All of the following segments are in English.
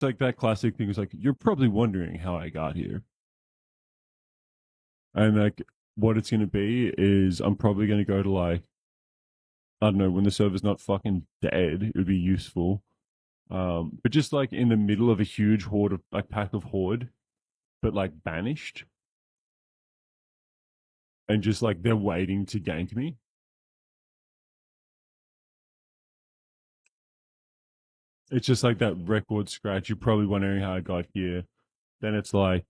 like that classic thing is like, you're probably wondering how I got here. And like what it's gonna be is I'm probably gonna go to like, I don't know, when the server's not fucking dead, it would be useful. But just like in the middle of a huge horde of like pack of horde, but like banished, and just like they're waiting to gank me. It's just like that record scratch. You're probably wondering how I got here. Then it's like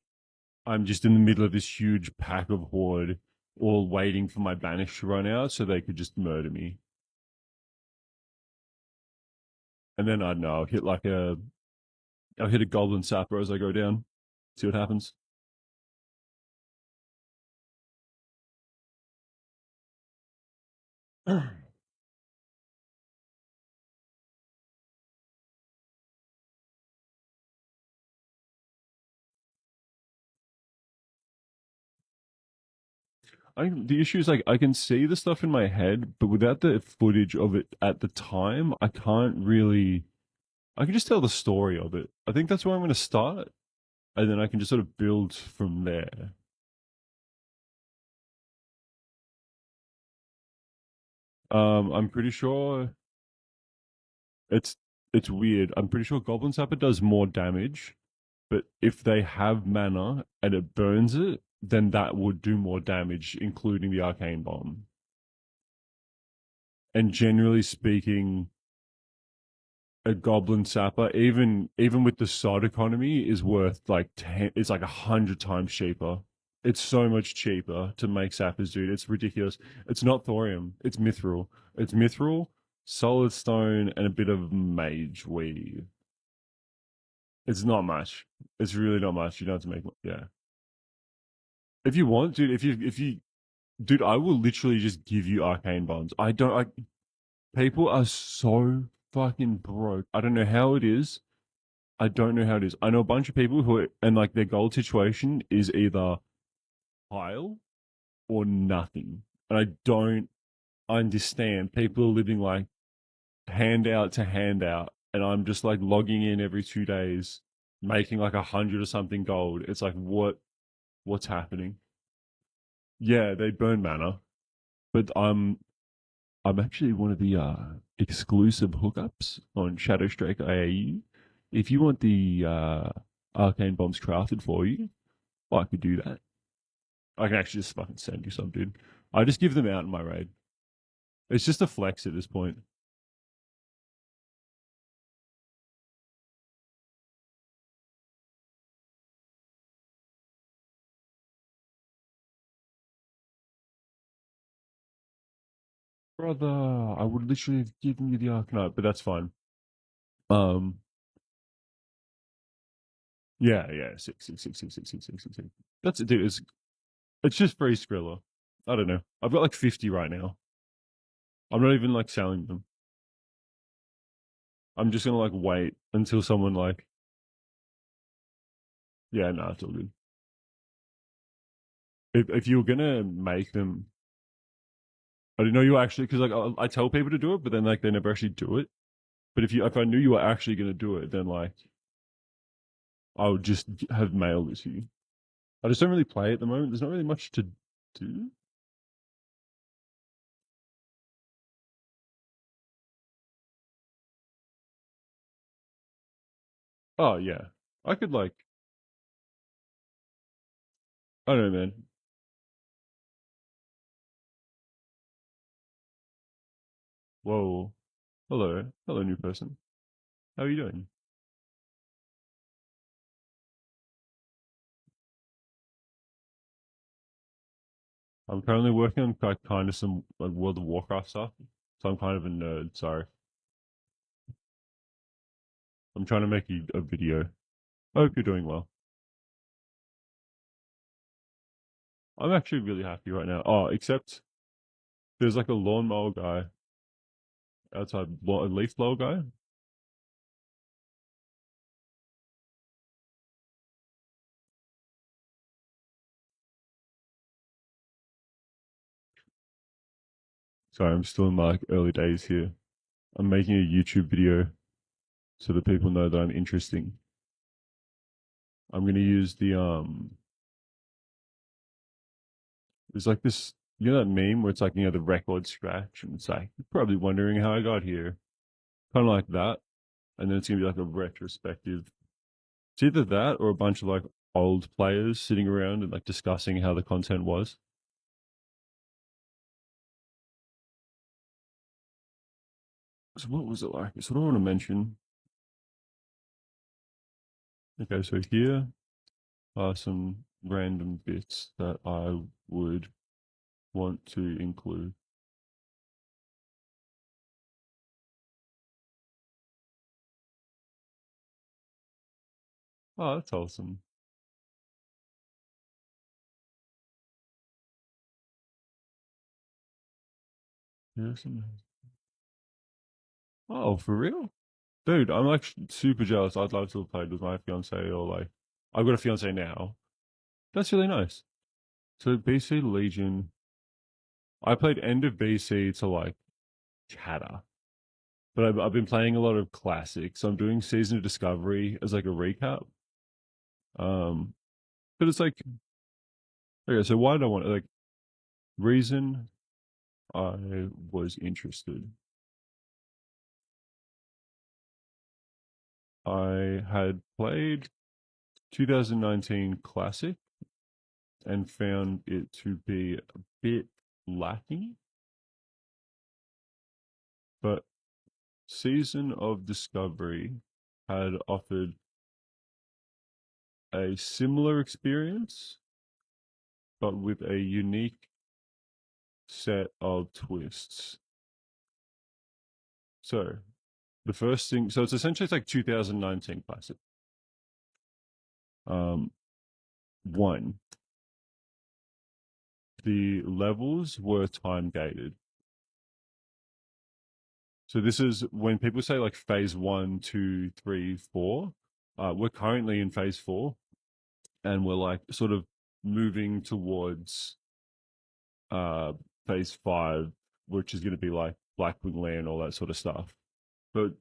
I'm just in the middle of this huge pack of horde, all waiting for my banish to run out so they could just murder me. And then I don't know, I'll hit a goblin sapper as I go down. See what happens. The issue is like I can see the stuff in my head, but without the footage of it at the time, I can't really. I can just tell the story of it. I think that's where I'm going to start, and then I can just sort of build from there. I'm pretty sure it's it's weird. I'm pretty sure Goblin Sapper does more damage, but if they have mana and it burns it, then that would do more damage, including the Arcane Bomb. And generally speaking, a Goblin Sapper, even with the sod economy, is worth like 10. It's like 100 times cheaper. It's so much cheaper to make sappers, dude. It's ridiculous. It's not thorium. It's mithril. It's mithril, solid stone, and a bit of mage weave. It's not much. It's really not much. You don't have to make. Yeah. If you want, dude. Dude, I will literally just give you arcane bombs. I don't. People are so fucking broke. I don't know how it is. I don't know how it is. I know a bunch of people who are, and like their gold situation is either pile or nothing. And I don't understand. People are living like handout to handout, and I'm just like logging in every 2 days, making like 100 or something gold. It's like what's happening? Yeah, they burn mana, but I'm actually one of the exclusive hookups on Shadowstrike IAU. If you want the arcane bombs crafted for you, I could do that. I can actually just fucking send you some, dude. I just give them out in my raid. It's just a flex at this point. Brother, I would literally have given you the Arcanite, but that's fine. Um, yeah, six. That's it, dude. It's just free Skrilla. I don't know. I've got like 50 right now. I'm not even like selling them. I'm just gonna like wait until someone like, yeah, no, it's all good. If you're gonna make them, I didn't know you were actually because like I tell people to do it, but then like they never actually do it. But if I knew you were actually gonna do it, then like I would just have mailed it to you. I just don't really play at the moment. There's not really much to do. Oh yeah, I could like I don't know, man. Whoa, hello, new person. How are you doing? I'm currently working on like kind of some like World of Warcraft stuff, so I'm kind of a nerd. Sorry, I'm trying to make you a video. I hope you're doing well. I'm actually really happy right now. Oh, except there's like a lawnmower guy outside, a leaf blower guy. Sorry, I'm still in my like, early days here. I'm making a YouTube video so that people know that I'm interesting. I'm gonna use the there's like this, you know that meme where it's like, the record scratch and it's like, you're probably wondering how I got here. Kind of like that. And then it's gonna be like a retrospective. It's either that or a bunch of like old players sitting around and like discussing how the content was. So what was it like? So what I want to mention. Okay, so here are some random bits that I would want to include. Oh, that's awesome. Here's some. Oh, for real? Dude, I'm like super jealous. I'd love to have played with my fiance, or like, I've got a fiance now. That's really nice. So BC Legion, I played end of BC to like chatter, but I've been playing a lot of classics. So I'm doing Season of Discovery as like a recap. Um, but it's like, okay, so why did I want like reason I was interested? I had played 2019 Classic and found it to be a bit lacking, but Season of Discovery had offered a similar experience, but with a unique set of twists. So the first thing, so it's essentially like 2019 Classic. Um, One, the levels were time gated. So this is when people say like phase one, two, three, four. We're currently in phase four, and we're like sort of moving towards uh phase five, which is going to be like Blackwing Land, all that sort of stuff. But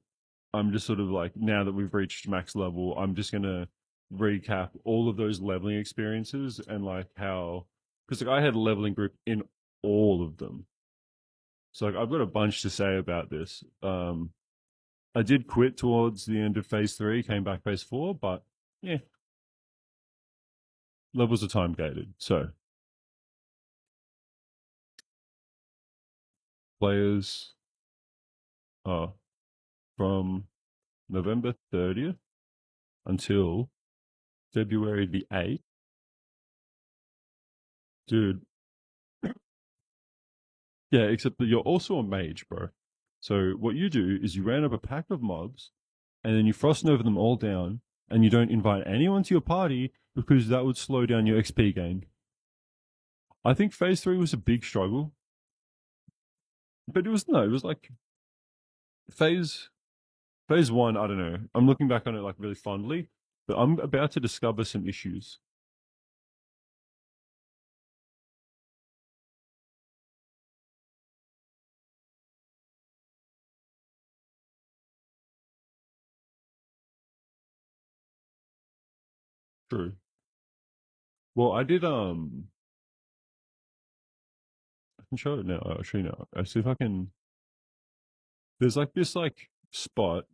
I'm just sort of like, now that we've reached max level, I'm just going to recap all of those leveling experiences and like how, because like I had a leveling group in all of them. So like I've got a bunch to say about this. I did quit towards the end of phase three, came back phase four, but yeah, levels are time gated. So players are from November 30th until February the 8th. Dude, yeah, except that you're also a mage, bro. So what you do is you round up a pack of mobs and then you frost over them all down and you don't invite anyone to your party because that would slow down your XP gain. I think phase three was a big struggle, but it was no, it was like phase phase one. I don't know. I'm looking back on it like really fondly, but I'm about to discover some issues. True. Well, I did. I can show it now. I'll show you now. I see if I can. There's like this like spot,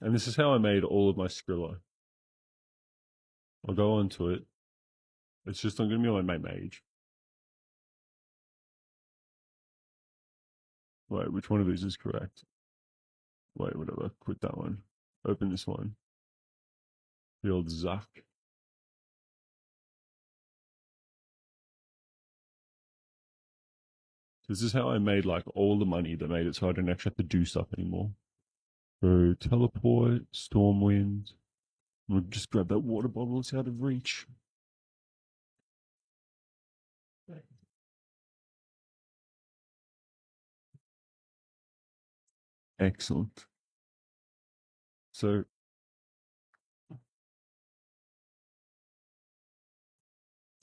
and this is how I made all of my Skrilla. I'll go onto it. It's just I'm gonna be on my mage. Wait, which one of these is correct? Wait, whatever. Quit that one. Open this one. The old Zuck. This is how I made like all the money that made it so I don't actually have to do stuff anymore. So teleport, Stormwind. We'll just grab that water bottle. It's out of reach. Excellent. So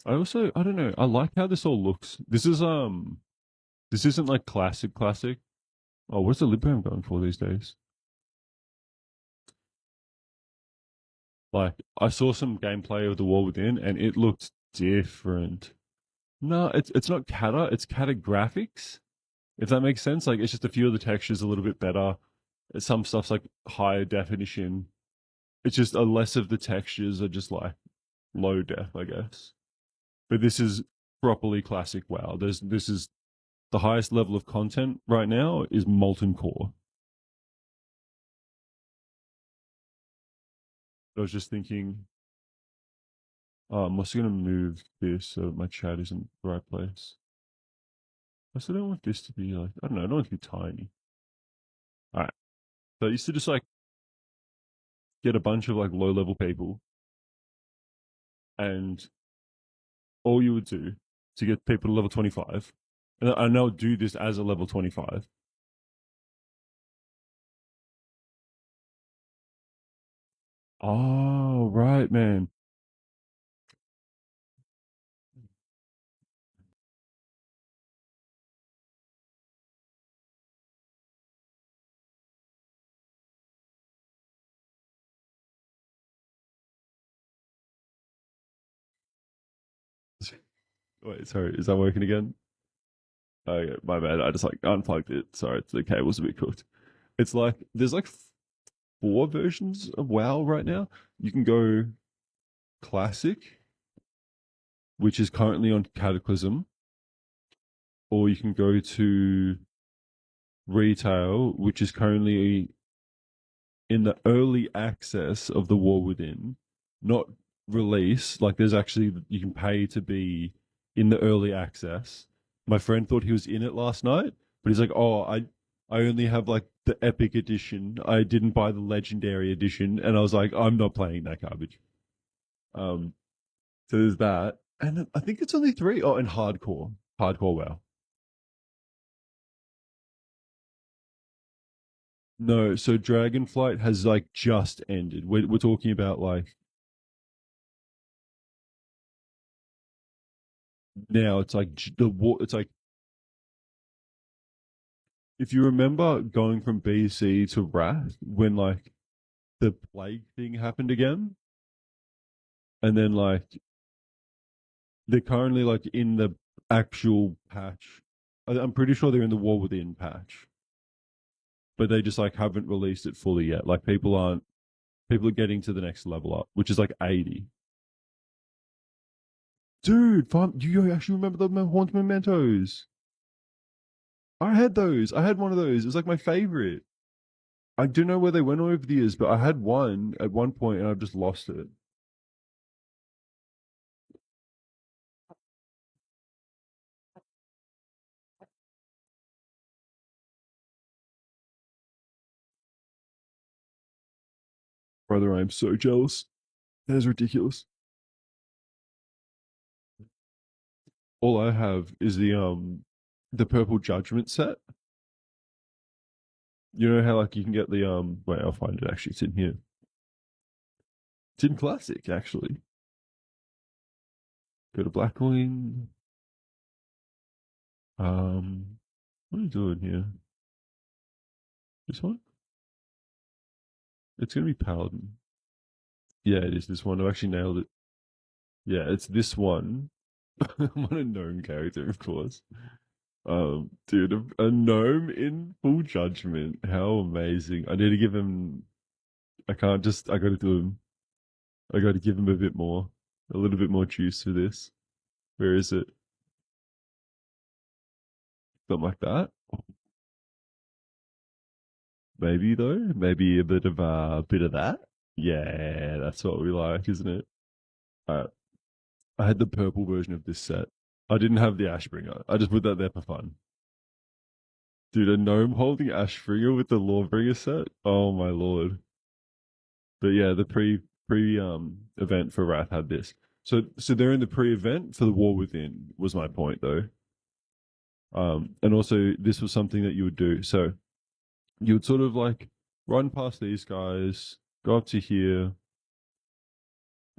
I don't know. I like how this all looks. This isn't like classic. Oh, what's the Librem going for these days? Like I saw some gameplay of the War Within, and it looked different. No, it's not Kata, it's Kata graphics. If that makes sense, like it's just a few of the textures a little bit better. Some stuff's like higher definition. It's just a less of the textures are just like low def, I guess. But this is properly classic WoW. This is the highest level of content right now is Molten Core. I was just thinking, I'm also gonna move this so my chat is in the right place. I still don't want this to be like I don't know, I don't want it to be tiny. All right. So I used to just like get a bunch of like low level people and all you would do to get people to level 25, and I now do this as a level 25. Oh, right, man. Wait, sorry, is that working again? Okay, my bad. I just like unplugged it. Sorry, the cable's a bit cooked. It's like there's like four versions of WoW right now. You can go classic, which is currently on Cataclysm, or you can go to retail, which is currently in the early access of the War Within, not release. Like there's actually you can pay to be in the early access. My friend thought he was in it last night, but he's like, "Oh, I only have like the epic edition. I didn't buy the legendary edition." And I was like, "I'm not playing that garbage." Um, so there's that, and I think it's only three. Oh, and hardcore WoW. No, so Dragonflight has like just ended. We're talking about like now. It's like the war. It's like if you remember going from BC to Wrath when like the plague thing happened again, and then like they're currently like in the actual patch. I'm pretty sure they're in the War Within patch, but they just like haven't released it fully yet. Like people are getting to the next level up, which is like 80. Dude, do you actually remember the Haunt Mementos? I had those. I had one of those. It was like my favorite. I don't know where they went over the years, but I had one at one point and I've just lost it. Brother, I am so jealous. That is ridiculous. All I have is the purple judgment set. You know how like you can get the wait, I'll find it actually. It's in here. It's in classic, actually. Go to Blackwing. What are you doing here? This one? It's gonna be Paladin. Yeah, it is this one. I actually nailed it. Yeah, it's this one. I'm on a gnome character, of course. Dude, a gnome in full judgment. How amazing. I need to give him I can't just I gotta do him. I gotta give him a bit more. A little bit more juice for this. Where is it? Something like that. Maybe though. Maybe a bit of that. Yeah, that's what we like, isn't it? Alright. I had the purple version of this set. I didn't have the Ashbringer. I just put that there for fun. Dude, a gnome holding Ashbringer with the Lawbringer set? Oh my lord. But yeah, the pre event for Wrath had this. So they're in the pre event for the War Within was my point though. And also this was something that you would do. So you would sort of like run past these guys, go up to here.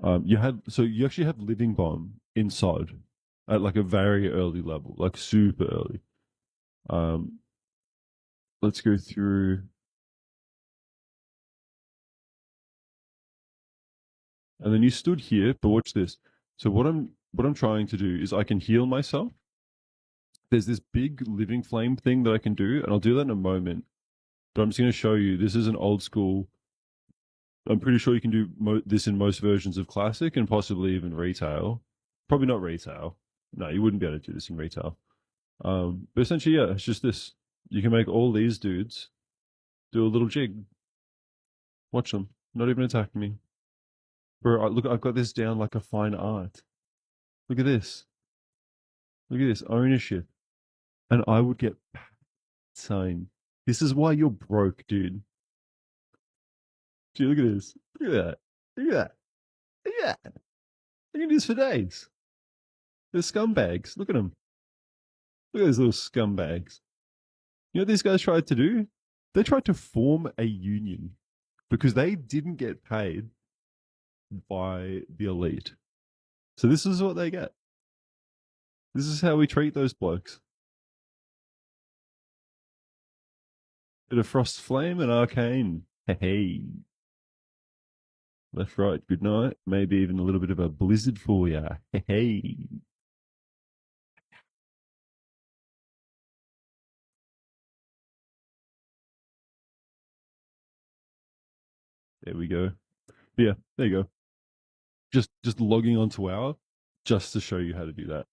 You actually have Living Bomb in SOD at like a very early level, like super early. Um, let's go through. and then you stood here. But watch this. So what I'm trying to do is I can heal myself. There's this big living flame thing that I can do, and I'll do that in a moment. But I'm just going to show you. This is an old school. I'm pretty sure you can do this in most versions of Classic and possibly even retail. Probably not retail. No, you wouldn't be able to do this in retail. But essentially, yeah, it's just this. You can make all these dudes do a little jig. Watch them. Not even attacking me. Bro, look, I've got this down like a fine art. Look at this. Look at this. Ownership. And I would get insane. This is why you're broke, dude. Dude, look at this. Look at that. Look at that. Look at that. I can do this for days. They're scumbags. Look at them. Look at those little scumbags. You know what these guys tried to do? They tried to form a union because they didn't get paid by the elite. So this is what they get. This is how we treat those blokes. Bit of Frost Flame and Arcane. Hey. Left, right, good night. Maybe even a little bit of a blizzard for ya. Hey. There we go. But yeah, there you go. Just logging onto WoW just to show you how to do that.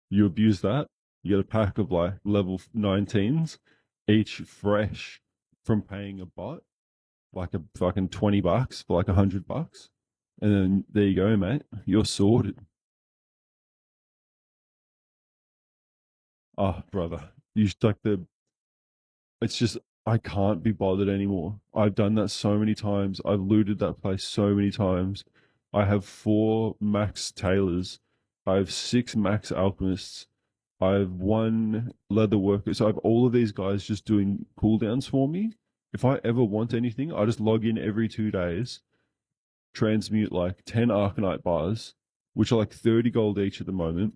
You abuse that, you get a pack of like level 19s, each fresh from paying a bot, like a fucking $20 for like $100. And then there you go, mate. You're sorted. Oh, brother. You like the it's just I can't be bothered anymore. I've done that so many times. I've looted that place so many times. I have 4 max tailors. I have 6 max alchemists. I have 1 leather worker. So I have all of these guys just doing cooldowns for me. If I ever want anything, I just log in every 2 days, transmute like 10 Arcanite bars, which are like 30 gold each at the moment.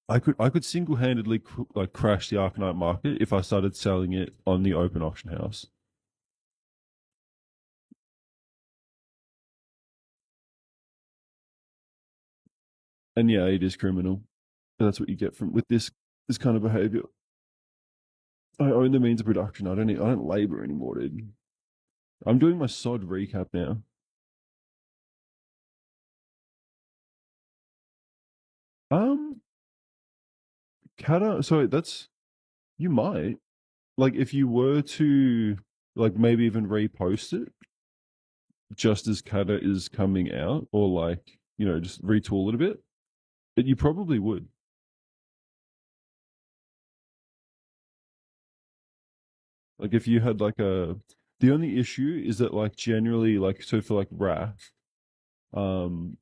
I could single handedly like crash the Arcanite market if I started selling it on the open auction house. And yeah, it is criminal. That's what you get from with this kind of behavior. I own the means of production. I don't labor anymore, dude. I'm doing my sod recap now. Um, Kata. So that's you might like if you were to like maybe even repost it just as Kata is coming out, or like just retool it a bit. But you probably would. Like if you had like the only issue is that like generally like so for like Wrath, um,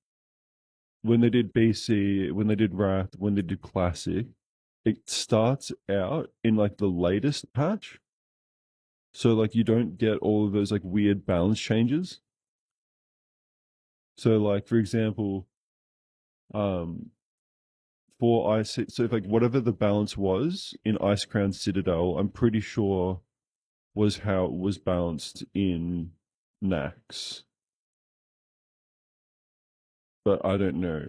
when they did BC, when they did Wrath, when they did Classic, it starts out in like the latest patch. So like you don't get all of those like weird balance changes. So like for example, um for Ice so if like whatever the balance was in Ice Crown Citadel, I'm pretty sure was how it was balanced in Nax. But I don't know.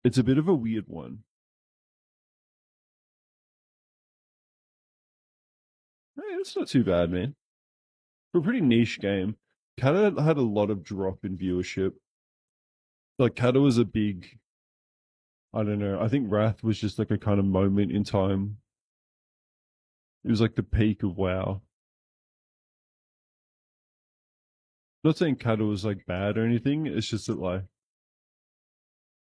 It's a bit of a weird one. Hey, it's not too bad, man. For a pretty niche game. Kata had a lot of drop in viewership. Like Kata was a big I don't know. I think Wrath was just like a kind of moment in time. It was like the peak of WoW. Not saying Kata was like bad or anything. It's just that like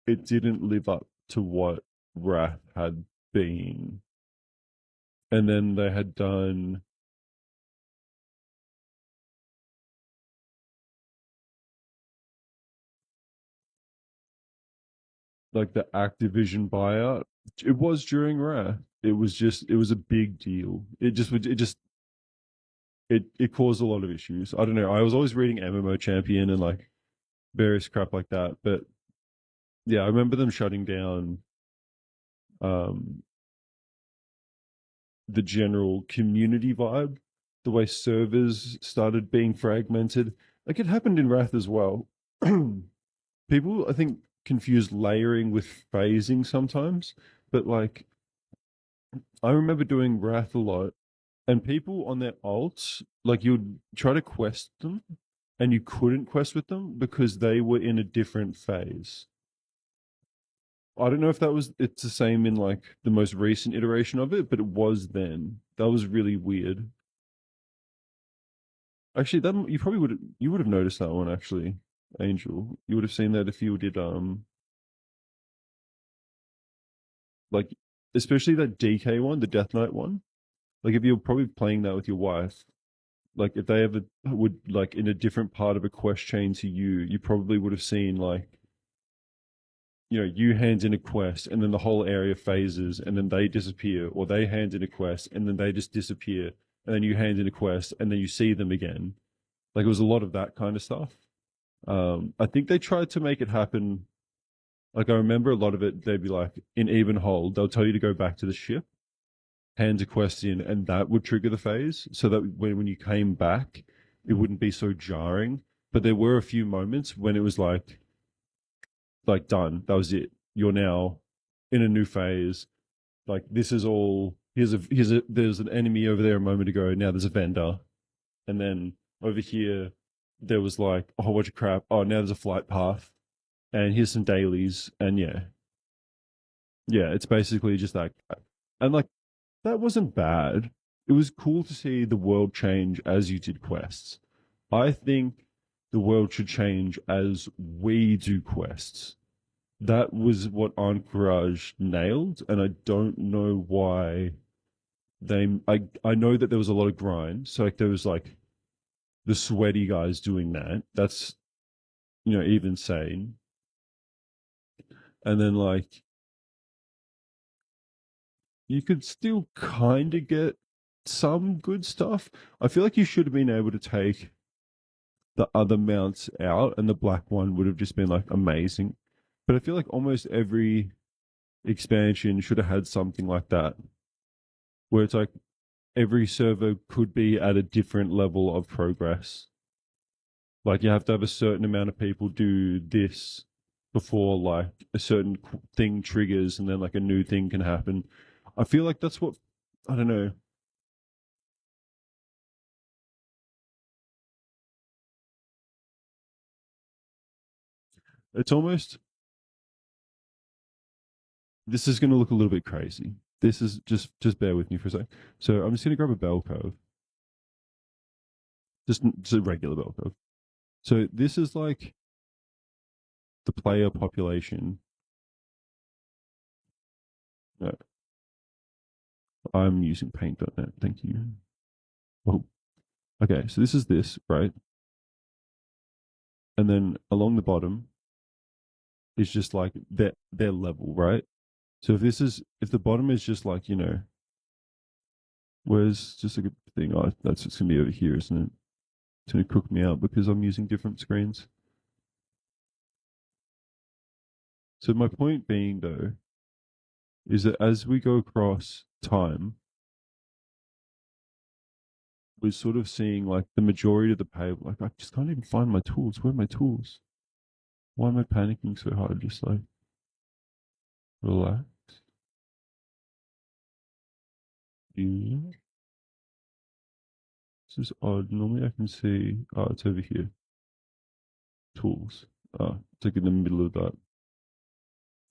it didn't live up to what Wrath had been. And then they had done like the Activision buyout. It was during Wrath. It was a big deal. It caused a lot of issues. I don't know. I was always reading MMO Champion and like various crap like that. But yeah, I remember them shutting down um the general community vibe, the way servers started being fragmented. Like it happened in Wrath as well. People, I think, confuse layering with phasing sometimes, but like I remember doing Wrath a lot, and people on their alts, like you'd try to quest them, and you couldn't quest with them because they were in a different phase. I don't know if that was it's the same in like the most recent iteration of it, but it was then. That was really weird. Actually, that you would have noticed that one actually, Angel. You would have seen that if you did like especially that DK one, the Death Knight one. Like if you're probably playing that with your wife, like if they ever would like in a different part of a quest chain to you, you probably would have seen like you hand in a quest and then the whole area phases and then they disappear, or they hand in a quest and then they just disappear, and then you hand in a quest and then you see them again. Like it was a lot of that kind of stuff. I think they tried to make it happen. Like I remember a lot of it, they'd be like in even hold, they'll tell you to go back to the ship, hand a quest in, and that would trigger the phase, so that when you came back, it wouldn't be so jarring. But there were a few moments when it was like done. That was it. You're now in a new phase. Like this is all. Here's a. There's an enemy over there a moment ago. Now there's a vendor, and then over here there was like a whole bunch of crap. Oh, now there's a flight path, and here's some dailies, and yeah, yeah. It's basically just that, and like that wasn't bad. It was cool to see the world change as you did quests. I think the world should change as we do quests. That was what Encourage nailed, and I don't know why I know that there was a lot of grind. So like there was like the sweaty guys doing that. That's even insane. And then like you could still kind of get some good stuff. I feel like you should have been able to take the other mounts out, and the black one would have just been like amazing. But I feel like almost every expansion should have had something like that, where it's like every server could be at a different level of progress. Like you have to have a certain amount of people do this before like a certain thing triggers, and then like a new thing can happen. I feel like that's what I don't know. It's almost this is going to look a little bit crazy. This is just bear with me for a sec. So I'm just going to grab a bell curve, just a regular bell curve. So this is like the player population. No, I'm using paint.net. Thank you. Oh, okay. So this is this, right? And then along the bottom is just like their level, right? So if the bottom is just like, where's just like a thing, oh, that's just gonna be over here, isn't it? It's gonna cook me out because I'm using different screens. So my point being though, is that as we go across time, we're sort of seeing like the majority of the pay. Like I just can't even find my tools. Where are my tools? Why am I panicking so hard? Just like relax. Yeah. This is odd. Normally I can see. Oh, it's over here. Tools. Oh, it's like in the middle of that.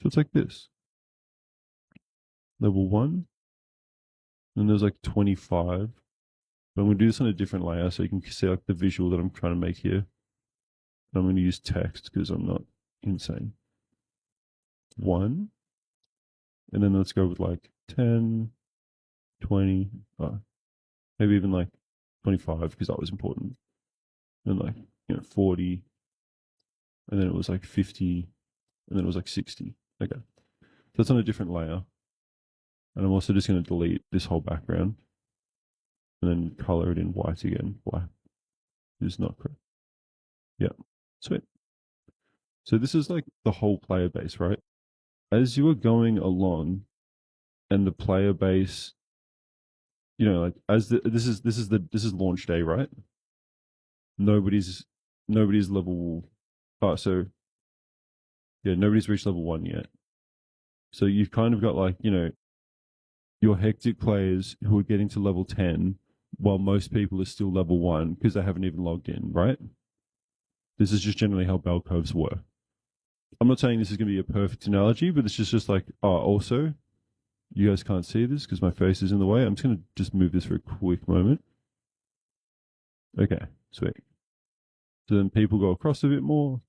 So it's like this. Level one. And there's like 25. But I'm going to do this on a different layer so you can see like the visual that I'm trying to make here. I'm going to use text because I'm not insane. One. And then let's go with like 10, 20, maybe even like 25 because that was important. And like, 40. And then it was like 50. And then it was like 60. Okay. So that's on a different layer. And I'm also just going to delete this whole background and then color it in white again. Black is not correct. Yeah. Sweet. So this is like the whole player base, right? As you are going along and the player base, like as this is launch day, right? Nobody's Nobody's level. Oh, so yeah, nobody's reached level 1 yet. So you've kind of got like, your hectic players who are getting to level 10 while most people are still level 1 because they haven't even logged in, right? This is just generally how bell curves work. I'm not saying this is going to be a perfect analogy, but it's just like, oh, also, you guys can't see this because my face is in the way. I'm just going to just move this for a quick moment. Okay, sweet. So then people go across a bit more,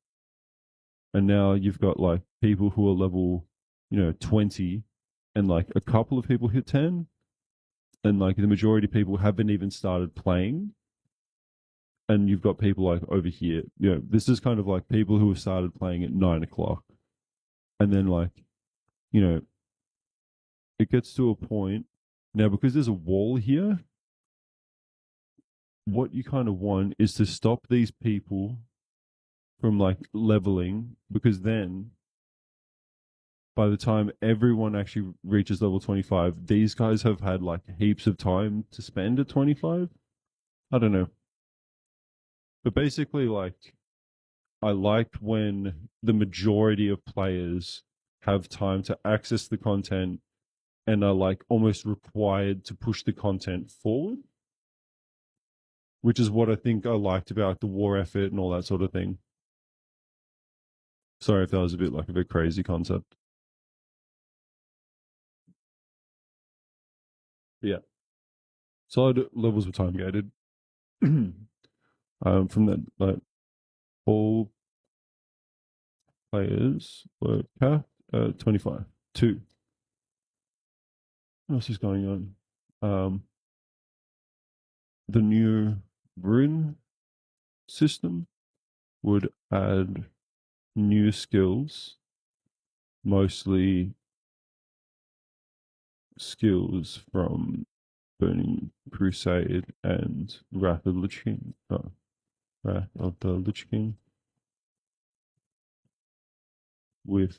and now you've got like people who are level, 20, and like a couple of people hit 10, and like the majority of people haven't even started playing. And you've got people like over here. This is kind of like people who have started playing at 9 o'clock, and then like, you know, it gets to a point now because there's a wall here. What you kind of want is to stop these people from like leveling, because then by the time everyone actually reaches level 25, these guys have had like heaps of time to spend at 25. I don't know. But basically, like, I like when the majority of players have time to access the content and are like almost required to push the content forward, which is what I think I liked about the war effort and all that sort of thing. Sorry if that was a bit like a bit crazy concept. But yeah, solid levels were time gated. From that, like all players were capped at 25. Two. What else is going on? The new rune system would add new skills, mostly skills from Burning Crusade and Wrath of the Lich King. Oh, Wrath of the Lich King, with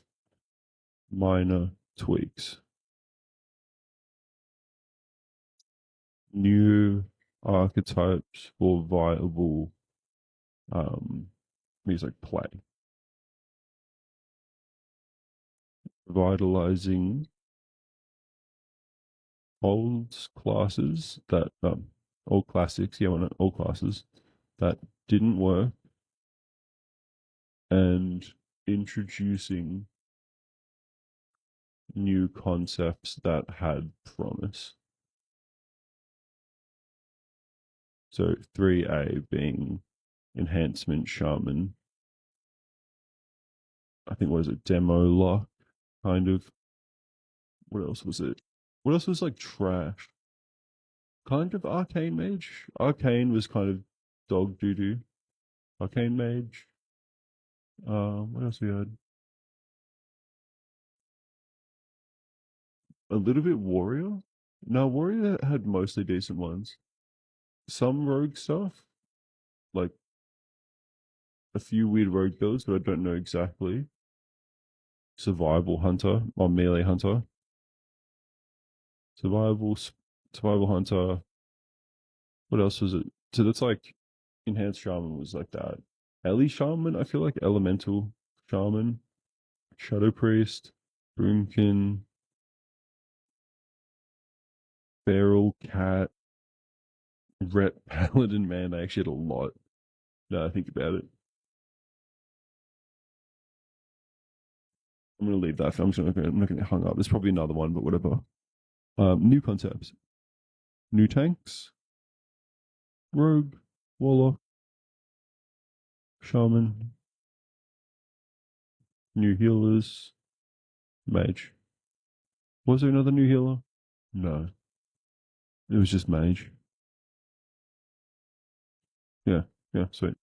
minor tweaks. New archetypes for viable music play. Vitalizing old classes that old classics, yeah, well, old classes that didn't work, and introducing new concepts that had promise. So 3A being enhancement shaman. I think what is it, demo lock, kind of. What else was it? What else was like trash? Kind of arcane mage. Arcane was kind of dog doo doo. Arcane mage. What else we had? A little bit warrior. No, warrior had mostly decent ones. Some rogue stuff, like a few weird rogue builds, but I don't know exactly. Survival hunter or melee hunter. Survival, survival hunter. What else was it? So that's like enhanced shaman was like that. Ellie shaman, I feel like elemental shaman, shadow priest, boomkin, feral cat, ret paladin. Man, I actually had a lot. Now I think about it. I'm gonna leave that. I'm not gonna hung up. There's probably another one, but whatever. New concepts, new tanks, rogue, warlock, shaman, new healers, mage. Was there another new healer? No, it was just mage. Yeah, yeah, sweet.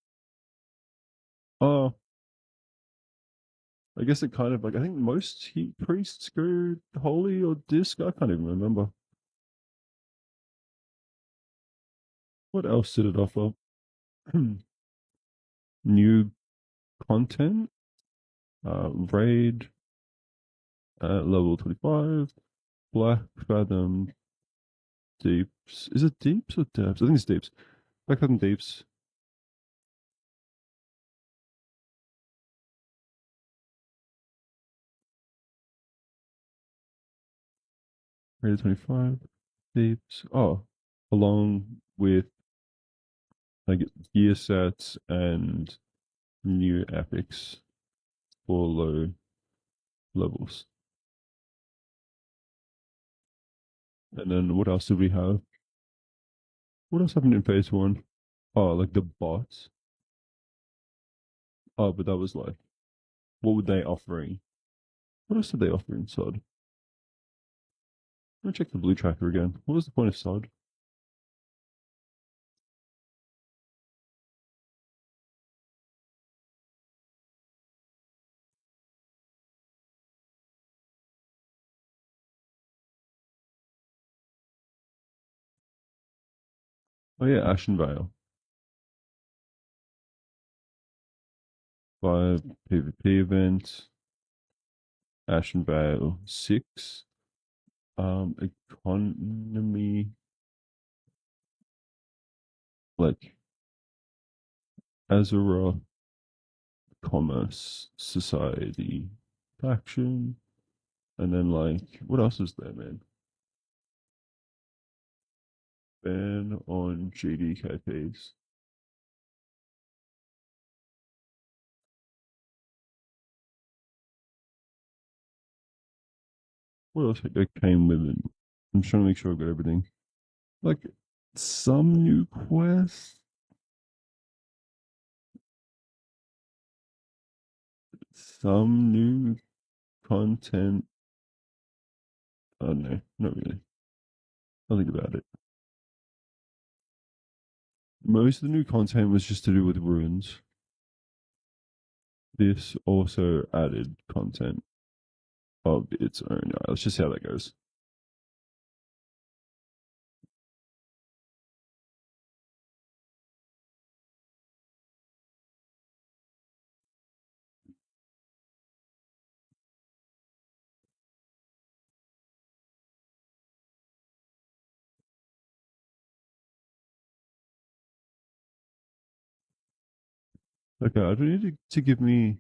Oh, I guess it kind of like I think most heat priests go holy or disc. I can't even remember. What else did it offer? New content, raid, level 25, Black Fathom, Deeps. Is it Deeps or Depths? I think it's Deeps. Black Fathom Deeps. Rated 25. Tips. Oh, along with like gear sets and new epics for low levels. And then what else did we have? What else happened in phase one? Oh, like the bots. Oh, but that was like, what were they offering? What else did they offer in SOD? Let me check the blue tracker again. What was the point of SOD? Oh yeah, Ashen Vale. 5 PvP events. Ashen Vale 6. Economy, like Azeroth Commerce Society faction. And then like what else is there, man? Ban on GDKPs. What else came with it? I'm trying to make sure I've got everything. Like some new quests, some new content. Oh no, not really. I'll think about it. Most of the new content was just to do with runes. This also added content of its own. Right, let's just see how that goes. Okay, I don't need to give me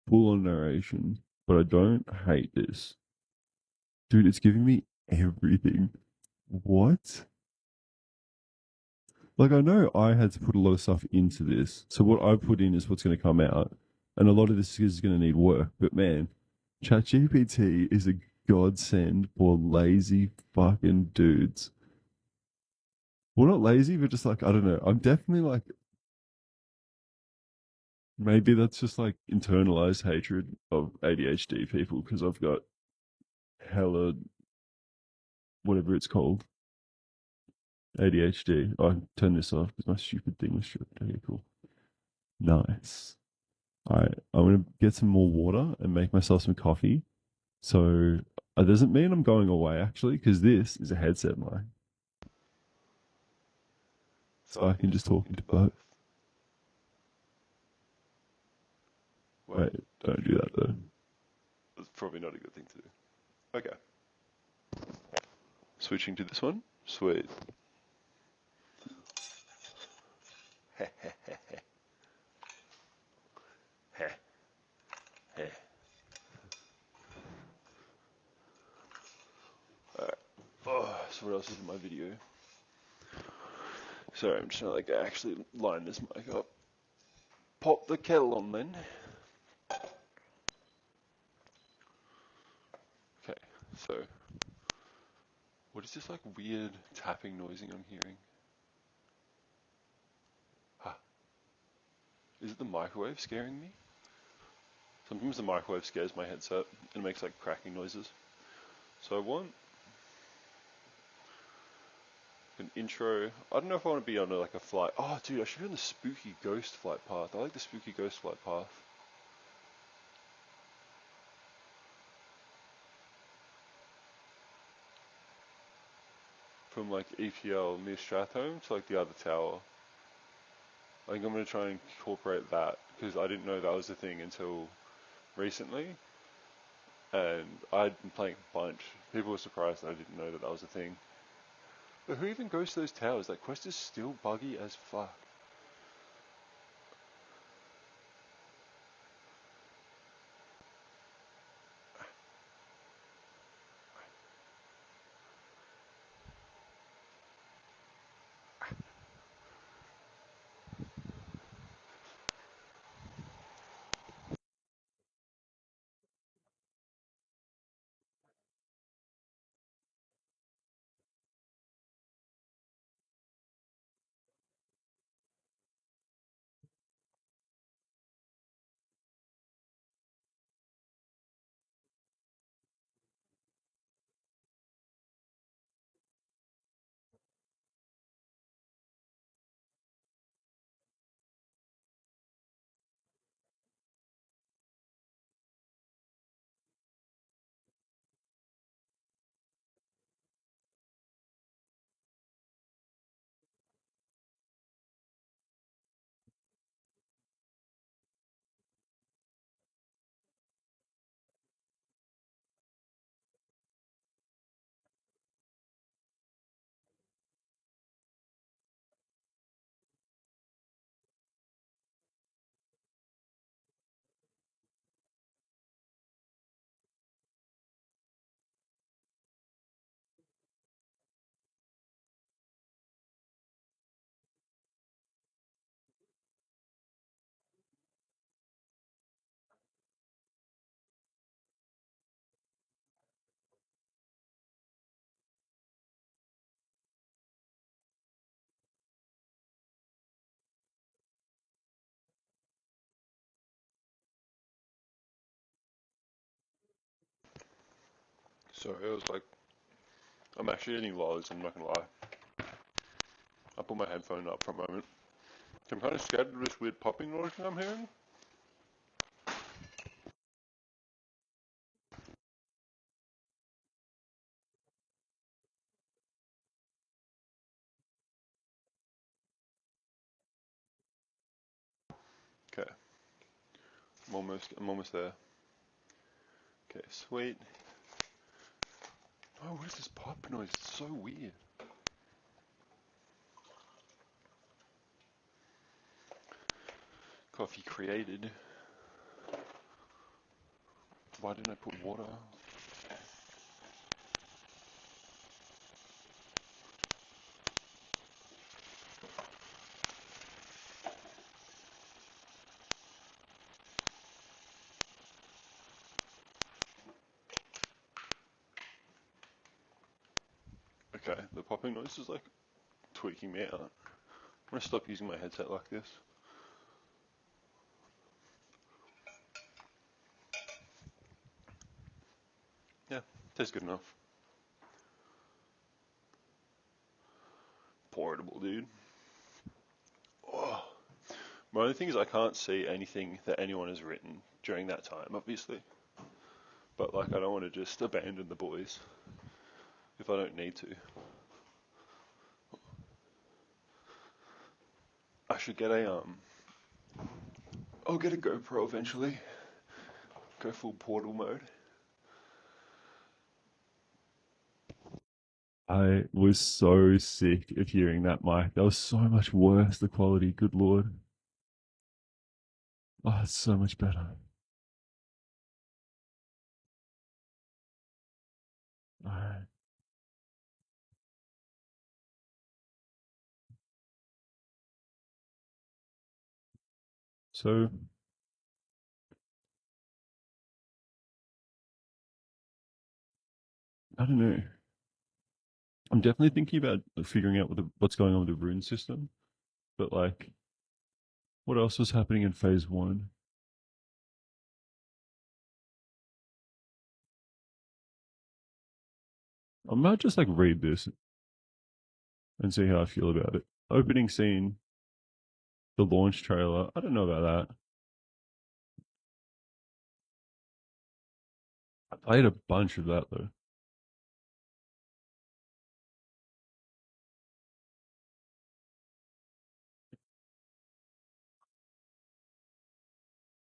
full on narration, but I don't hate this. Dude, it's giving me everything. What? Like, I know I had to put a lot of stuff into this. So, what I put in is what's going to come out. And a lot of this is going to need work. But man, ChatGPT is a godsend for lazy fucking dudes. Well, not lazy, but just like, I don't know. I'm definitely like, maybe that's just like internalized hatred of ADHD people because I've got hella, whatever it's called, ADHD. Oh, I turn this off because my stupid thing was stripped. Okay, cool. Nice. All right, I'm gonna get some more water and make myself some coffee. So it doesn't mean I'm going away actually, because this is a headset mic, so I can just talk into both. Wait, don't do that though. That's probably not a good thing to do. Okay, switching to this one. Sweet. Alright. Oh, so what else is in my video? Sorry, I'm just trying to like actually line this mic up. Pop the kettle on then. Okay, so what is this like weird tapping noising I'm hearing? Huh. Is it the microwave scaring me? Sometimes the microwave scares my headset and makes like cracking noises. So I want an intro. I don't know if I want to be on like a flight. Oh, dude, I should be on the spooky ghost flight path. I like the spooky ghost flight path. From like EPL near Stratholme to like the other tower. I think I'm going to try and incorporate that because I didn't know that was a thing until recently. And I'd been playing a bunch. People were surprised that I didn't know that that was a thing. But who even goes to those towers? That quest is still buggy as fuck. Sorry, I was like, I'm actually getting lows, I'm not gonna lie. I put my headphone up for a moment. I'm kind of scared of this weird popping noise that I'm hearing. Okay, I'm almost there. Okay, sweet. Oh, what is this pop noise? It's so weird. Coffee created. Why didn't I put water? Okay, the popping noise is like tweaking me out. I'm gonna stop using my headset like this. Yeah, tastes good enough. Portable, dude. Oh. My only thing is I can't see anything that anyone has written during that time, obviously. But like, I don't want to just abandon the boys if I don't need to. I should get I'll get a GoPro eventually. Go full portal mode. I was so sick of hearing that mic. That was so much worse, the quality, good lord. Oh, it's so much better. Alright. So, I don't know. I'm definitely thinking about figuring out what's going on with the rune system. But like, what else was happening in phase one? I might just like read this and see how I feel about it. Opening scene, the launch trailer. I don't know about that. I played a bunch of that though.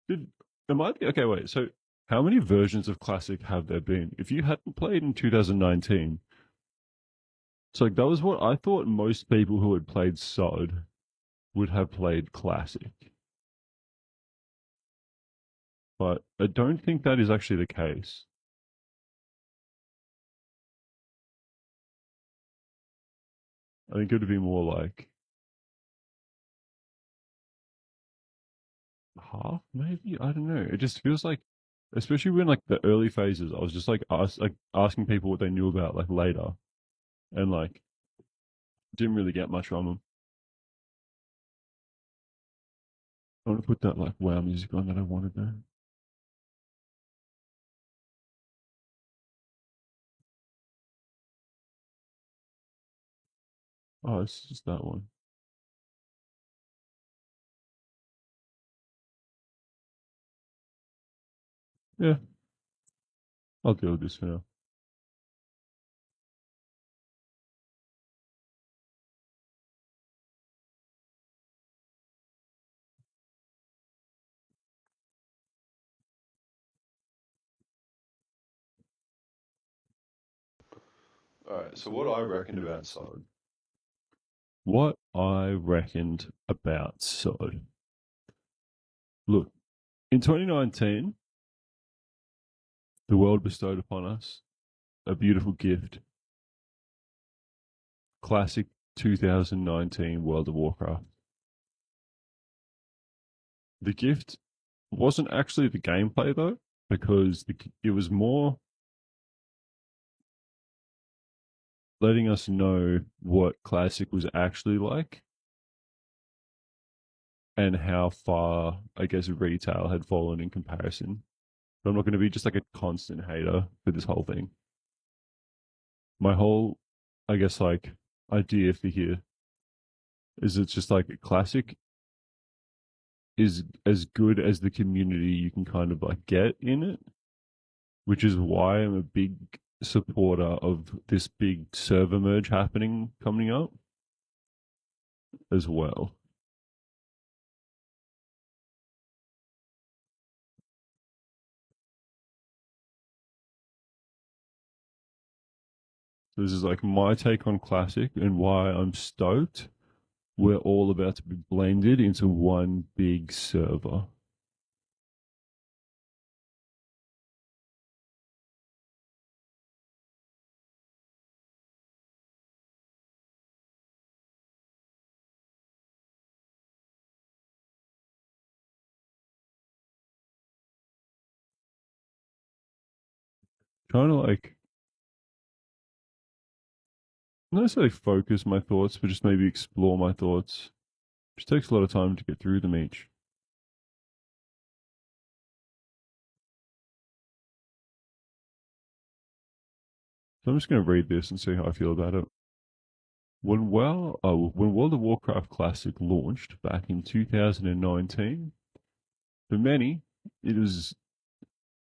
Did am I okay? Wait. So, how many versions of Classic have there been? If you hadn't played in 2019, so like that was what I thought most people who had played SOD would have played Classic, but I don't think that is actually the case. I think it would be more like half, maybe. I don't know. It just feels like, especially when like the early phases, I was just like asking people what they knew about like later, and like didn't really get much from them. I want to put that like wow music on that I wanted there. Oh, it's just that one. Yeah, I'll deal with this for now. Alright, so what I reckoned about SOD. What I reckoned about SOD. Look, in 2019, the world bestowed upon us a beautiful gift. Classic 2019 World of Warcraft. The gift wasn't actually the gameplay though, because it was more letting us know what Classic was actually like and how far, I guess, retail had fallen in comparison. But I'm not going to be just like a constant hater for this whole thing. My whole, I guess, like idea for here is it's just like classic is as good as the community you can kind of like get in it, which is why I'm a big supporter of this big server merge happening coming up as well. So this is like my take on classic and why I'm stoked. We're all about to be blended into one big server. Trying to like not necessarily focus my thoughts, but just maybe explore my thoughts. Just takes a lot of time to get through them each. So I'm just going to read this and see how I feel about it. When World of Warcraft Classic launched back in 2019, for many, it was.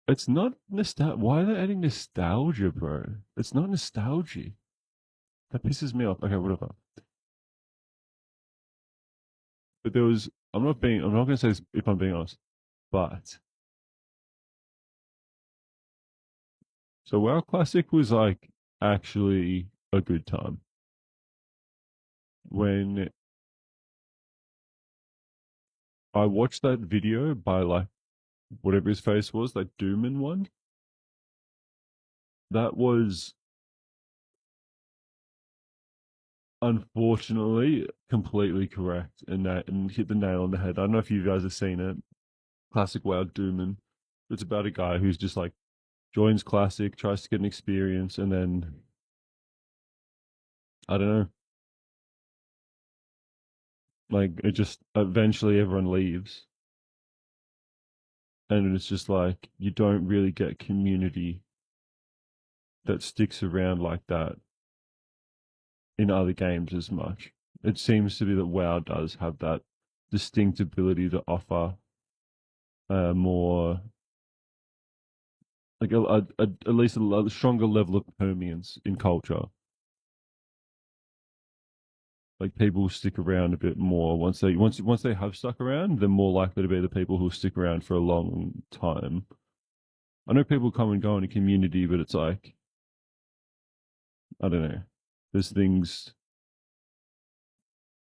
It's not nostalgia. Why are they adding nostalgia, bro? It's not nostalgia. That pisses me off. Okay, whatever. But there was. I'm not being. I'm not going to say this if I'm being honest. But so WoW Classic was like actually a good time when I watched that video by like whatever his face was, that Dooman one. That was unfortunately completely correct and hit the nail on the head. I don't know if you guys have seen it. Classic WoW Dooman. It's about a guy who's just like joins Classic, tries to get an experience, and then I don't know, like it just eventually everyone leaves, and it's just like you don't really get community that sticks around like that in other games as much. It seems to be that WoW does have that distinct ability to offer more like at least a stronger level of permeance in culture. Like people stick around a bit more once they have stuck around, they're more likely to be the people who stick around for a long time. I know people come and go in a community, but it's like I don't know. There's things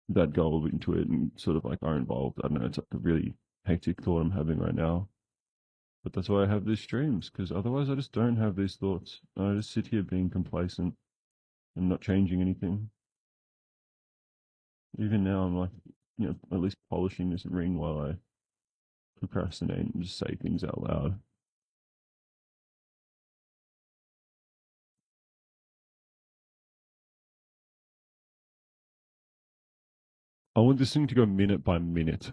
that go into it and sort of like are involved. I don't know. It's like a really hectic thought I'm having right now. But that's why I have these streams, because otherwise I just don't have these thoughts. I just sit here being complacent and not changing anything. Even now, I'm like, at least polishing this ring while I procrastinate and just say things out loud. I want this thing to go minute by minute.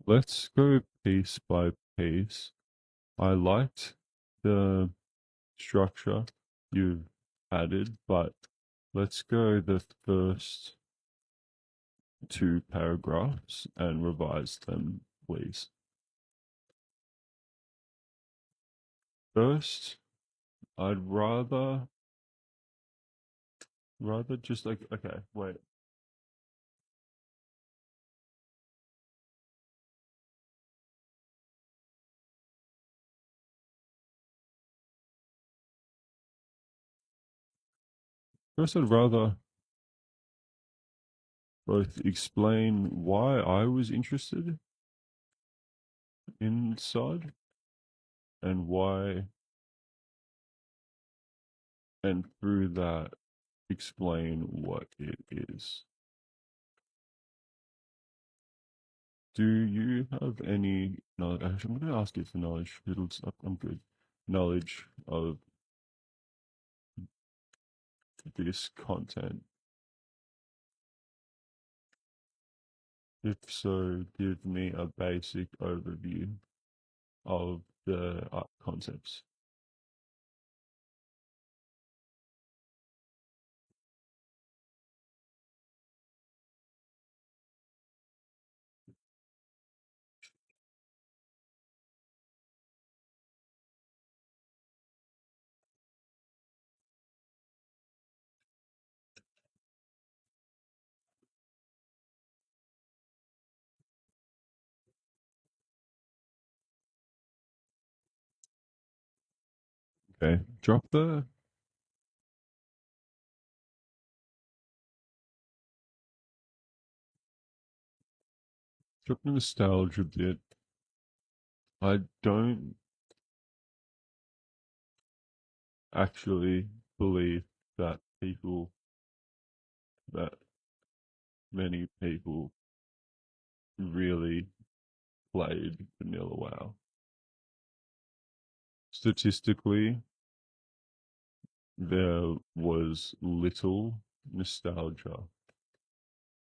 Let's go piece by piece. I liked the structure you've added, but let's go the first two paragraphs and revise them, please. First, I'd rather just like okay, wait. First, I'd rather both explain why I was interested in SOD and why, and through that, explain what it is. Do you have any knowledge? Actually, I'm going to ask you for knowledge. I'm good. Knowledge of this content. If so, give me a basic overview of the art concepts. Okay, drop the nostalgia bit. I don't actually believe that that many people really played Vanilla WoW. Statistically, there was little nostalgia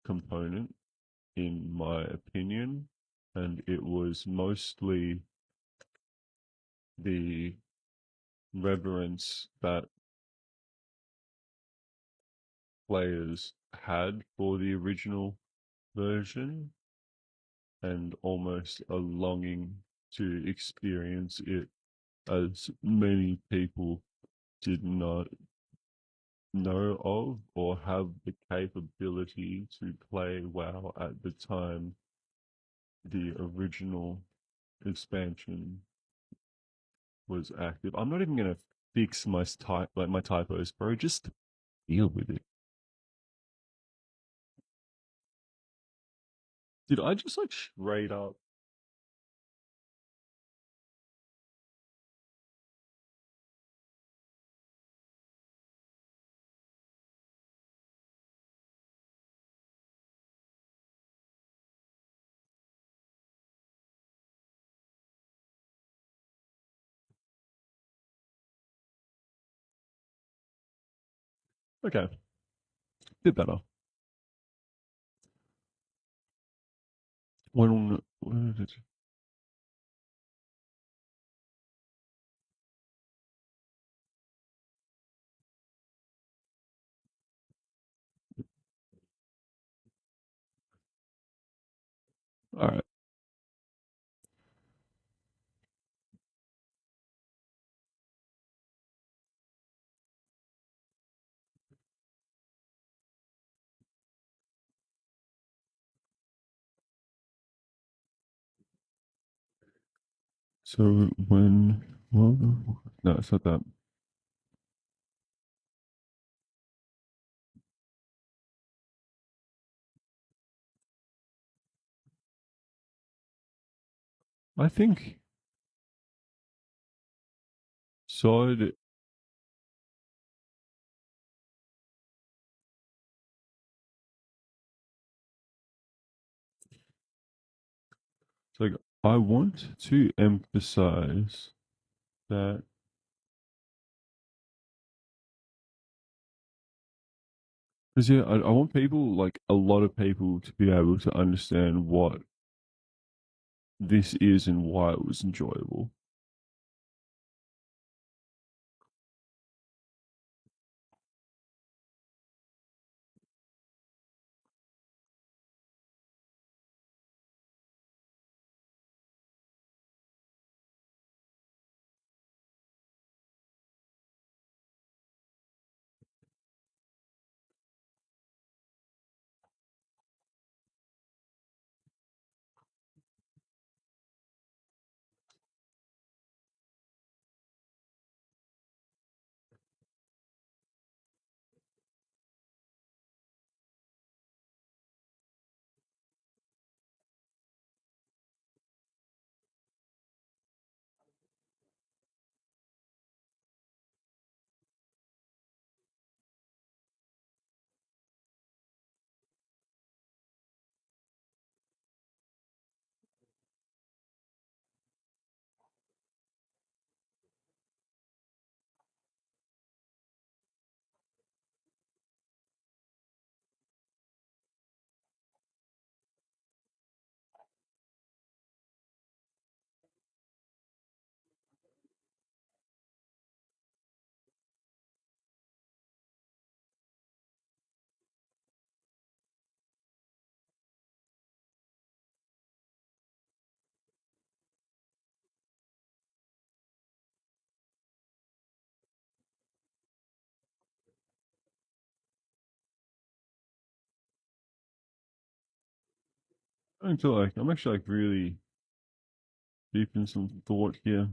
component, in my opinion, and it was mostly the reverence that players had for the original version and almost a longing to experience it, as many people did not know of or have the capability to play WoW at the time the original expansion was active. I'm not even gonna fix my typos, bro. Just deal with it. Did I just like straight up? Okay, bit better. When did all right. So when well, no, it's not that. I think side. It's like I want to emphasize that because yeah, I want people like a lot of people to be able to understand what this is and why it was enjoyable. I don't feel like I'm actually like really deep in some thought here.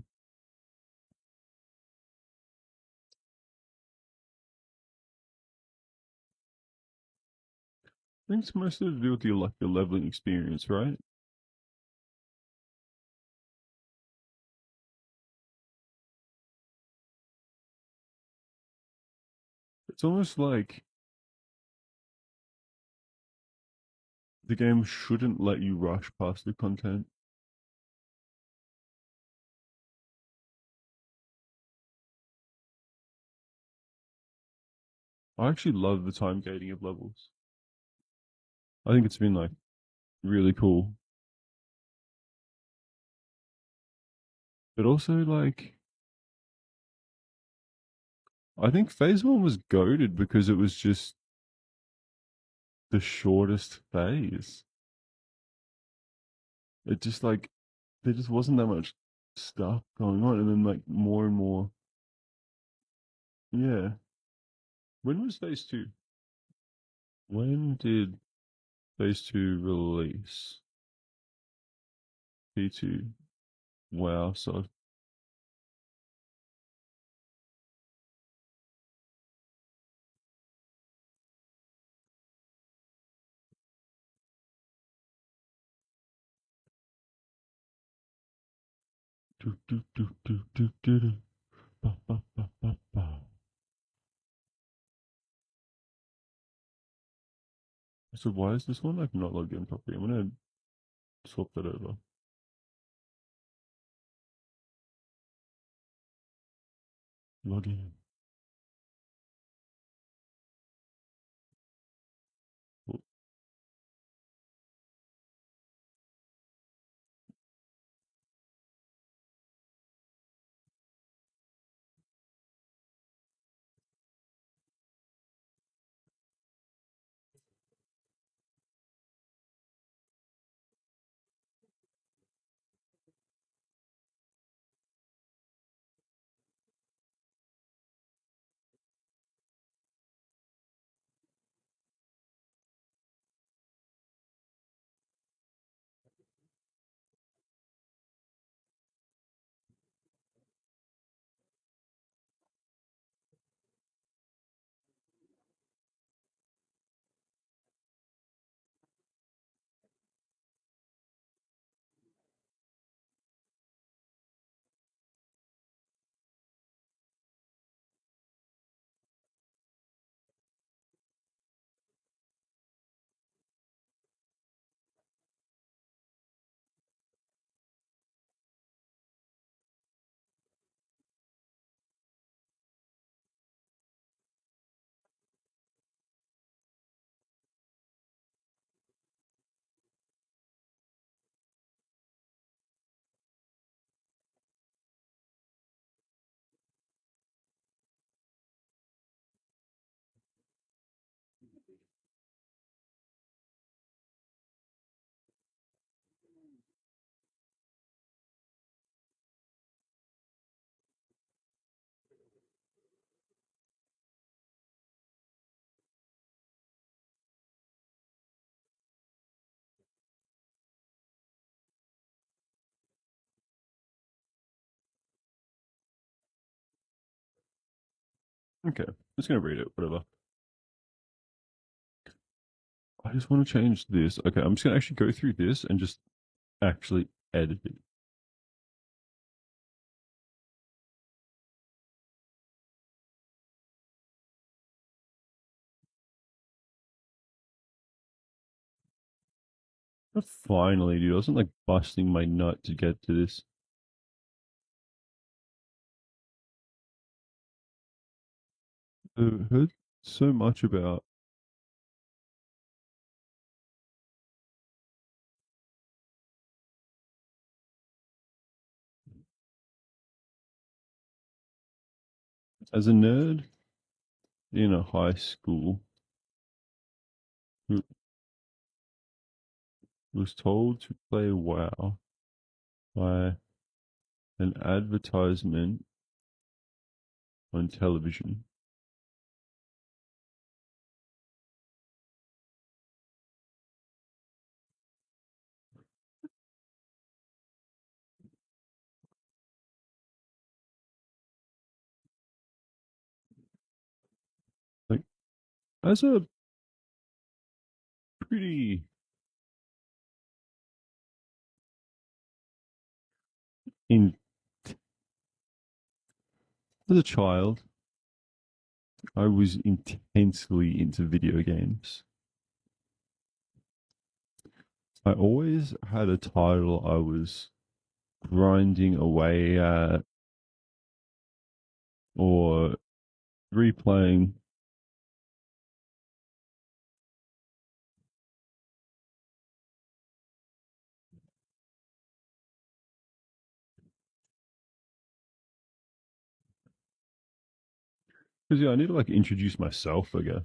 I think it's mostly to do with your leveling experience, right? It's almost like the game shouldn't let you rush past the content. I actually love the time gating of levels. I think it's been like really cool. But also like I think phase one was goaded because it was just the shortest phase. It just like there just wasn't that much stuff going on and then like more and more. Yeah. When was phase two? When did phase two release? P2. Wow, so do do do do do do do ba ba ba ba ba. So why is this one like not logged in properly? I'm gonna swap that over. Log in. Okay, I'm just gonna read it, whatever. I just want to change this. Okay, I'm just gonna actually go through this and just actually edit it. But finally, dude, I wasn't like busting my nut to get to this. I heard so much about as a nerd in a high school who was told to play WoW by an advertisement on television. Like as a pretty in as a child. I was intensely into video games. I always had a title I was grinding away at or replaying. Because yeah, I need to like introduce myself, I guess.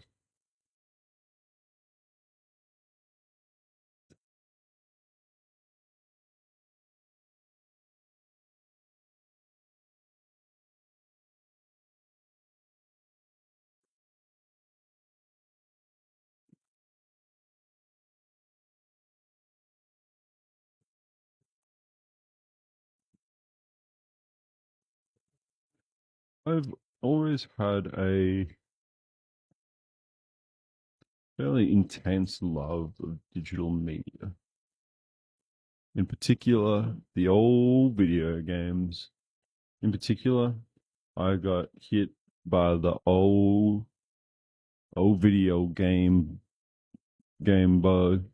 I've always had a fairly intense love of digital media. In particular, the old video games. In particular, I got hit by the old video game bug.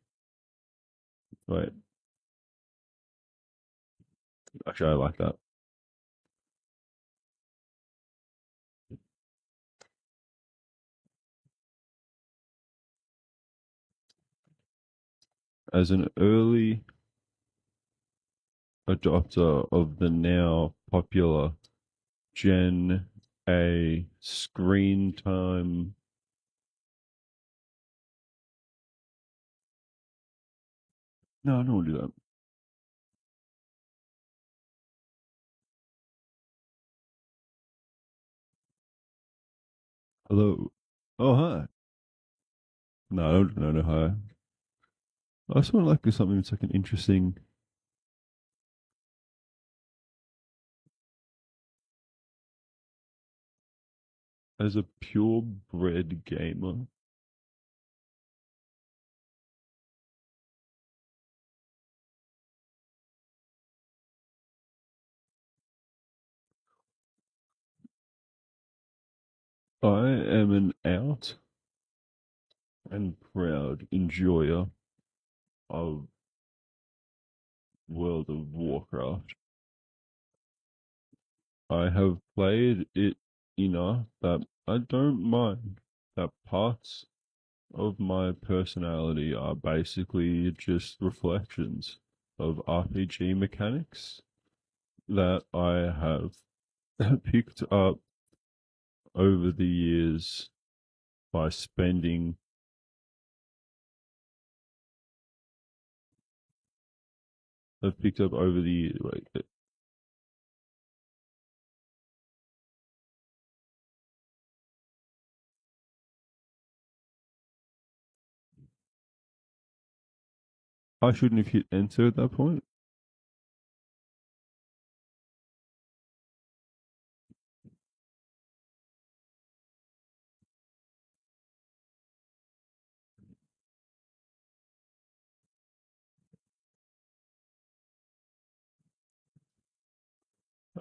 Wait, actually, I like that. As an early adopter of the now popular Gen A screen time. No, I don't want to do that. Hello. Oh, hi. No, I don't know. No, hi. I just want to like do something that's like an interesting. As a purebred gamer, I am an out and proud enjoyer of World of Warcraft. I have played it enough that I don't mind that parts of my personality are basically just reflections of RPG mechanics that I have picked up over the years by spending. I've picked up over the years. Wait, I shouldn't have hit enter at that point.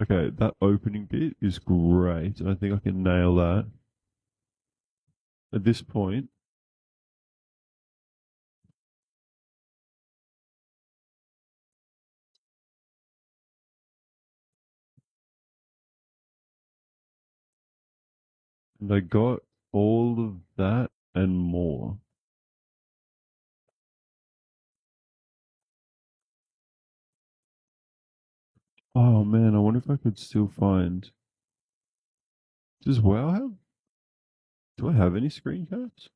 Okay, that opening bit is great. I think I can nail that. At this point, and I got all of that and more. Oh man, I wonder if I could still find. Does WoW have? Do I have any screen caps?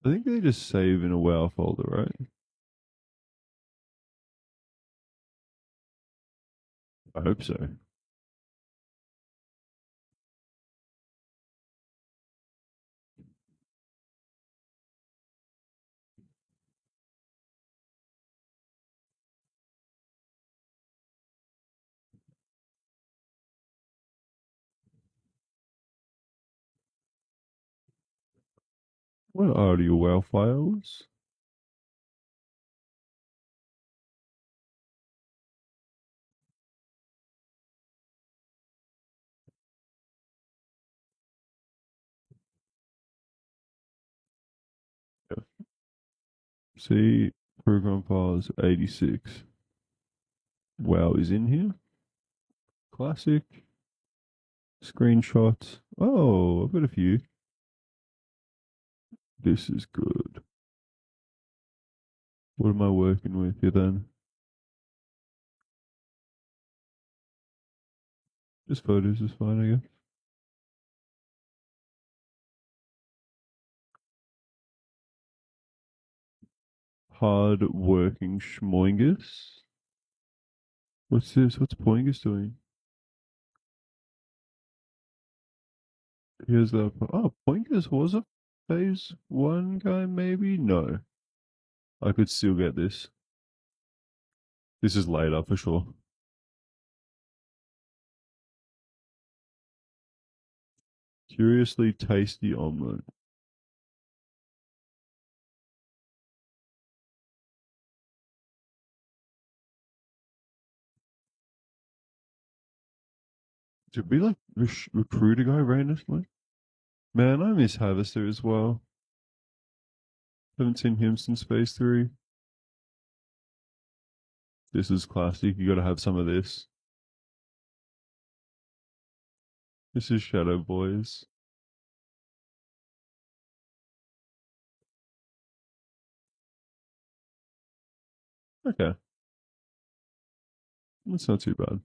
I think they just save in a WoW folder, right? I hope so. What are your WoW files? See, program files 86. WoW is in here. Classic. Screenshots. Oh, I've got a few. This is good. What am I working with here then? Just photos is fine, I guess. Hard working schmoingus. What's this? What's Poingus doing? Here's the. Oh, Poingus was a phase one guy, maybe? No. I could still get this. This is later for sure. Curiously tasty omelette. Did we like recruit a guy randomly? Man, I miss Harvester as well. Haven't seen him since phase three. This is classic. You gotta have some of this. This is Shadow Boys. Okay. That's not too bad.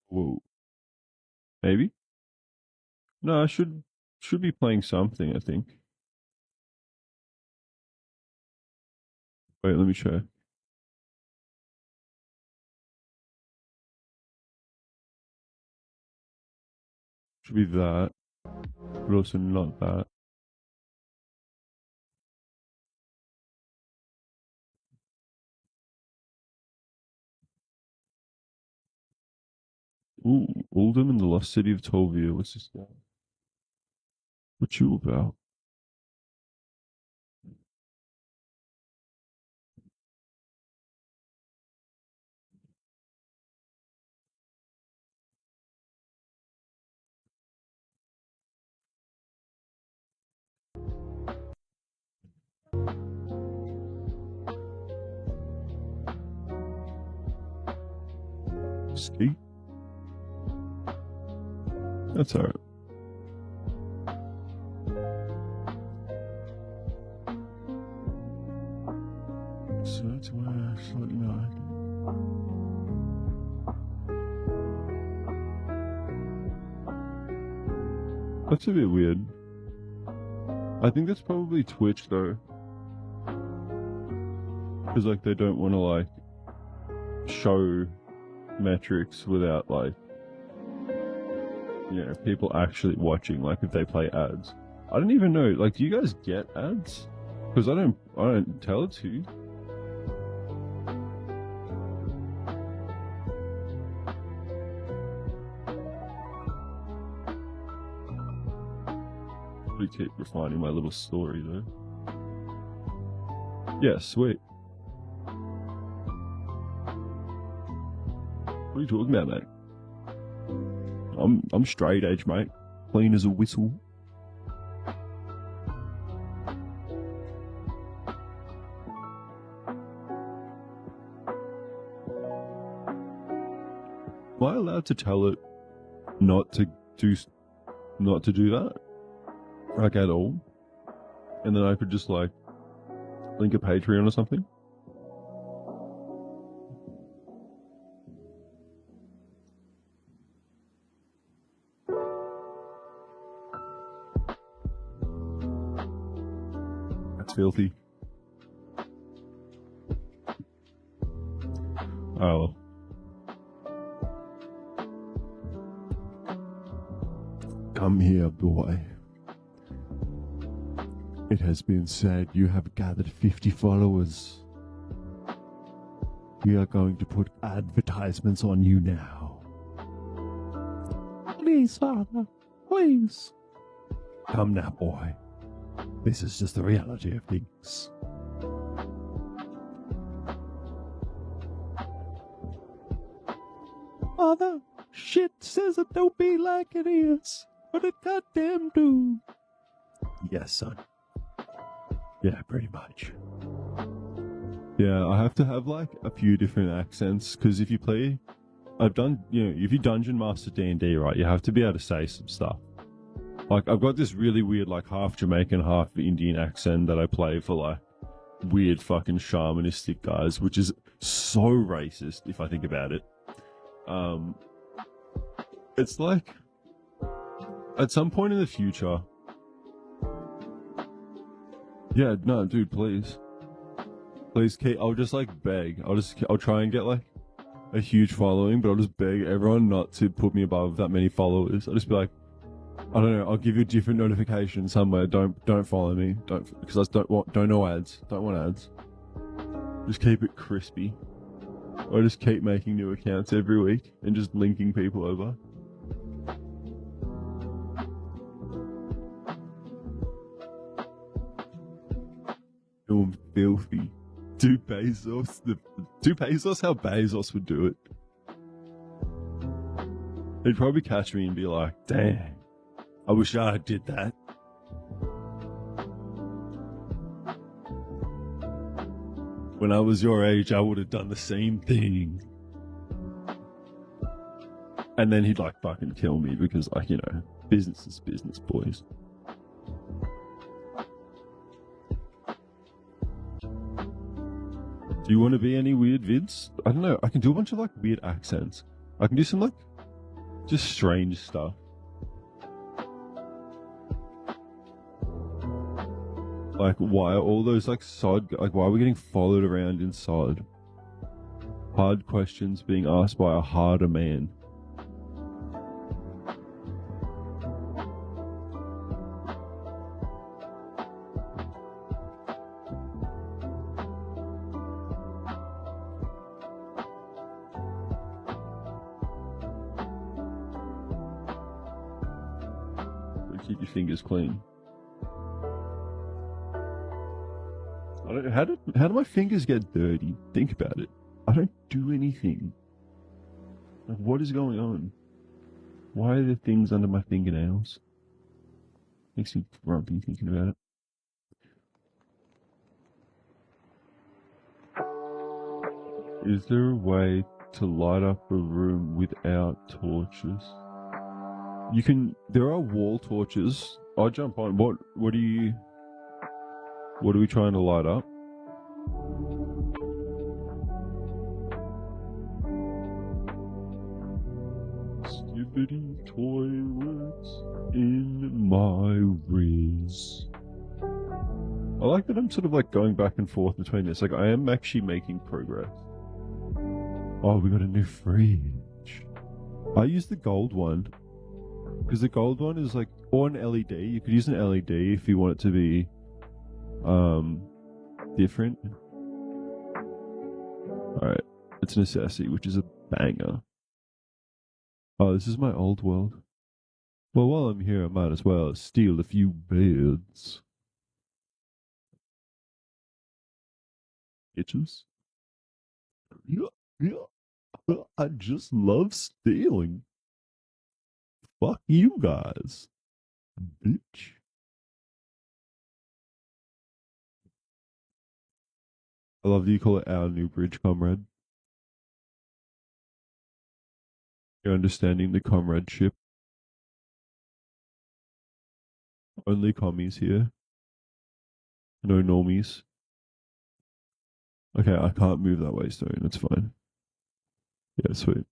Whoa. Maybe? No, I should be playing something, I think. Wait, let me check. Should be that, but also not that. Ooh, Uldum and the Lost City of Tolvia. What's this guy? What you about? Ski? That's alright. So that's where I thought, that's a bit weird. I think that's probably Twitch though. Because like they don't want to like show metrics without like people actually watching, like if they play ads. I don't even know, like do you guys get ads? Because I don't tell it to you. We keep refining my little story though. Yeah, sweet. What are you talking about, mate? I'm straight edge, mate. Clean as a whistle. Am I allowed to tell it not to do not to do that, like at all, and then I could just like link a Patreon or something. That's filthy. Oh. Come here, boy. It has been said you have gathered 50 followers. We are going to put advertisements on you now. Please, Father. Please. Come now, boy. This is just the reality of things. Father, shit says it don't be like it is, but it goddamn do. Yes, son. Yeah, pretty much. Yeah, I have to have like a few different accents, because if you play, I've done, if you dungeon master D&D, right, you have to be able to say some stuff. Like, I've got this really weird, like, half Jamaican, half Indian accent that I play for, like, weird fucking shamanistic guys, which is so racist, if I think about it. It's like, at some point in the future... Yeah, no, dude, please. Please, Kate, I'll just, like, beg. I'll try and get, like, a huge following, but I'll just beg everyone not to put me above that many followers. I'll just be like, I don't know, I'll give you a different notification somewhere. Don't follow me. Because I don't want ads. Don't want ads. Just keep it crispy. Or just keep making new accounts every week and just linking people over. Oh, I'm filthy. Do Bezos how Bezos would do it. He'd probably catch me and be like, damn, I wish I did that. When I was your age, I would have done the same thing. And then he'd like fucking kill me because, like, business is business, boys. Do you want to be any weird vids? I don't know. I can do a bunch of like weird accents. I can do some like just strange stuff. Like, why are all those like sod, like why are we getting followed around in sod? Hard questions being asked by a harder man. Keep your fingers clean. I don't, how do my fingers get dirty? Think about it. I don't do anything. Like, what is going on? Why are there things under my fingernails? Makes me grumpy thinking about it. Is there a way to light up a room without torches? You can. There are wall torches. I'll jump on. What are we trying to light up? Skibbity toilets in my riz. I like that I'm sort of like going back and forth between this. Like, I am actually making progress. Oh, we got a new fridge. I use the gold one. Because the gold one is like, or an LED. You could use an LED if you want it to be different. Alright, it's necessity, which is a banger. Oh, this is my old world. Well, while I'm here, I might as well steal a few beds. Itches? Yeah. I just love stealing. Fuck you guys, bitch. I love that you call it our new bridge, comrade. You're understanding the comradeship. Only commies here. No normies. Okay, I can't move that way, Stone. It's fine. Yeah, sweet. It's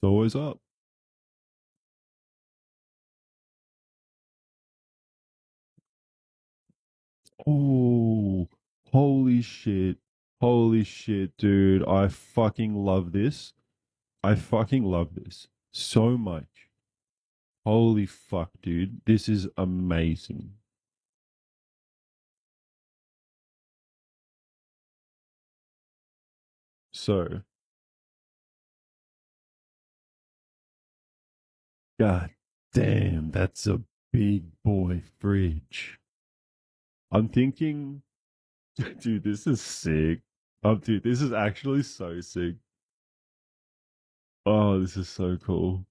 always up. Oh, holy shit. Holy shit, dude. I fucking love this. I fucking love this so much. Holy fuck, dude. This is amazing. So, god damn, that's a big boy fridge. I'm thinking, dude, this is sick. Dude, this is actually so sick. Oh, this is so cool.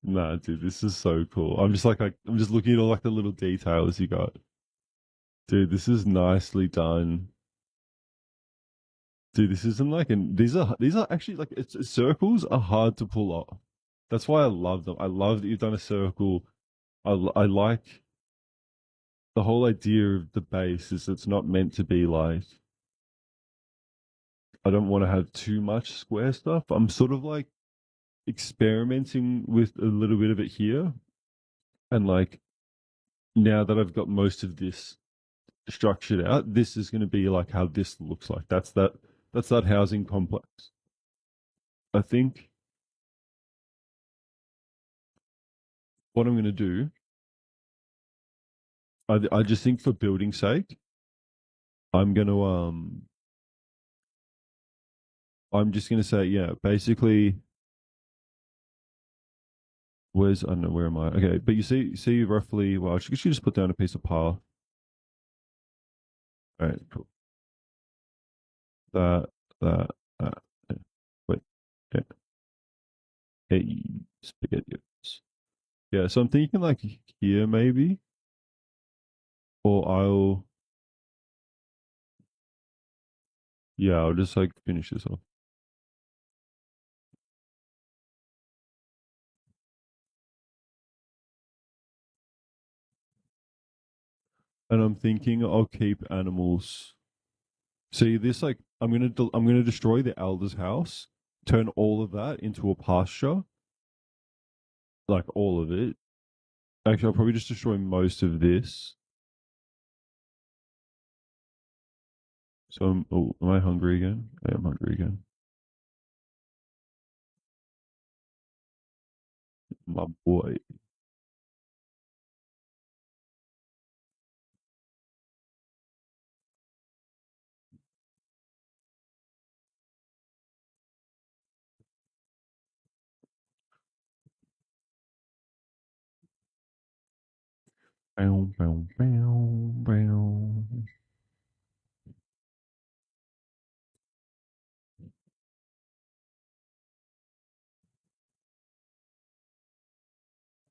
Nah, dude, this is so cool. I'm just looking at all like the little details you got. Dude, this is nicely done. Dude, this isn't like an these are actually like circles are hard to pull off. That's why I love them. I love that you've done a circle. I like the whole idea of the base is it's not meant to be like I don't want to have too much square stuff. I'm sort of like experimenting with a little bit of it here. And like now that I've got most of this structured out, this is going to be like how this looks like. That's that housing complex. I think what I'm going to do, I just think for building sake, I'm going to I'm just going to say yeah, basically where's I don't know where am I? Okay, but you see roughly well, I should just put down a piece of par. All right, cool. That that that. Yeah. Wait, yeah. Hey, spaghetti. Yeah, so I'm thinking like here maybe, or I'll just like finish this off. And I'm thinking I'll keep animals. See this like I'm gonna destroy the elder's house, turn all of that into a pasture, like all of it. Actually, I'll probably just destroy most of this. So am I hungry again? I am hungry again. My boy. Bow, bow, bow, bow.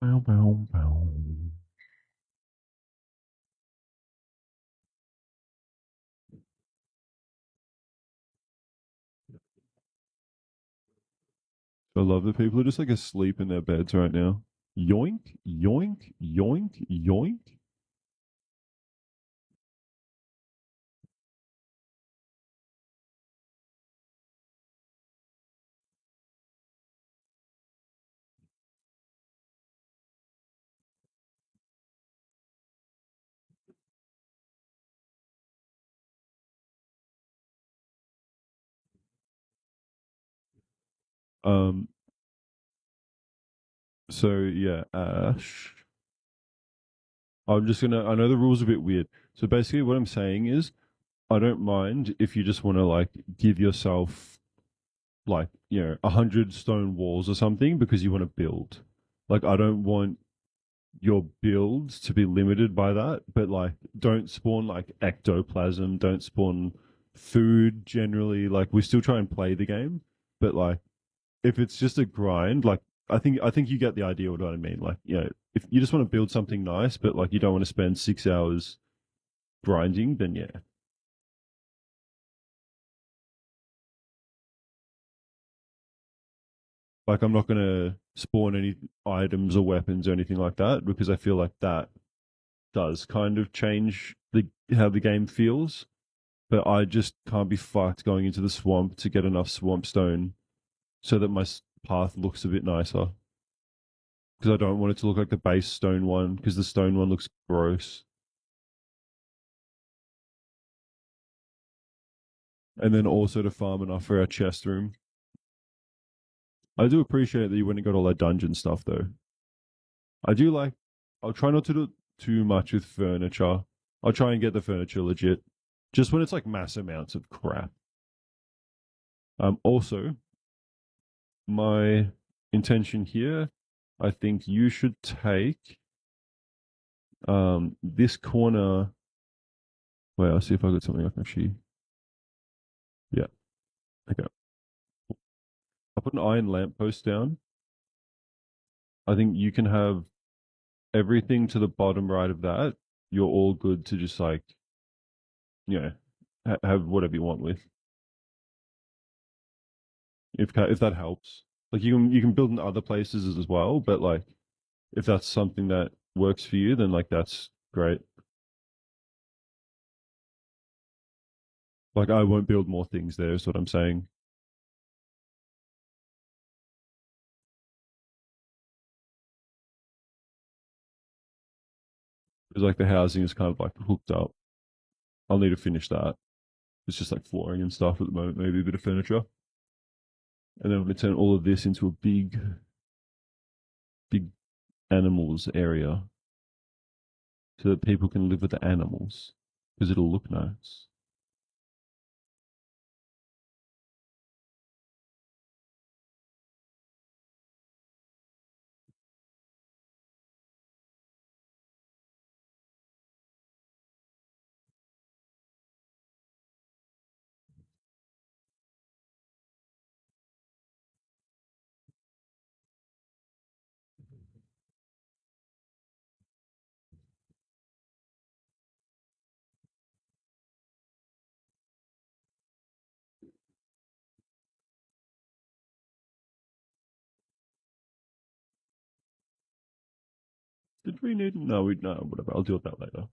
Bow, bow, bow. I love that people are just like asleep in their beds right now. Yoink, yoink, yoink, yoink. Um, so yeah, Ash. I know the rules are a bit weird. So basically what I'm saying is I don't mind if you just want to like give yourself like, 100 stone walls or something because you want to build. Like I don't want your builds to be limited by that, but like don't spawn like ectoplasm, don't spawn food generally. Like we still try and play the game. But like, if it's just a grind, like I think you get the idea of what I mean. Like, if you just want to build something nice, but like you don't want to spend 6 hours grinding, then yeah. Like I'm not gonna spawn any items or weapons or anything like that because I feel like that does kind of change the how the game feels. But I just can't be fucked going into the swamp to get enough swamp stone so that my path looks a bit nicer. Because I don't want it to look like the base stone one because the stone one looks gross. And then also to farm enough for our chest room. I do appreciate that you went and got all that dungeon stuff though. I do like. I'll try not to do too much with furniture. I'll try and get the furniture legit, just when it's like mass amounts of crap. Also, my intention here, I think you should take this corner. Wait, I'll see if I got something I can actually. Yeah, okay. I'll put an iron lamppost down. I think you can have everything to the bottom right of that. You're all good to just like, you know, have whatever you want with. If that helps. Like you can build in other places as well, but like if that's something that works for you, then like that's great. Like I won't build more things there, is what I'm saying. Because like the housing is kind of like hooked up. I'll need to finish that. It's just like flooring and stuff at the moment, maybe a bit of furniture. And then I'm gonna turn all of this into a big animals area so that people can live with the animals because it'll look nice. Did we need? No, we no. Whatever. I'll deal with that later.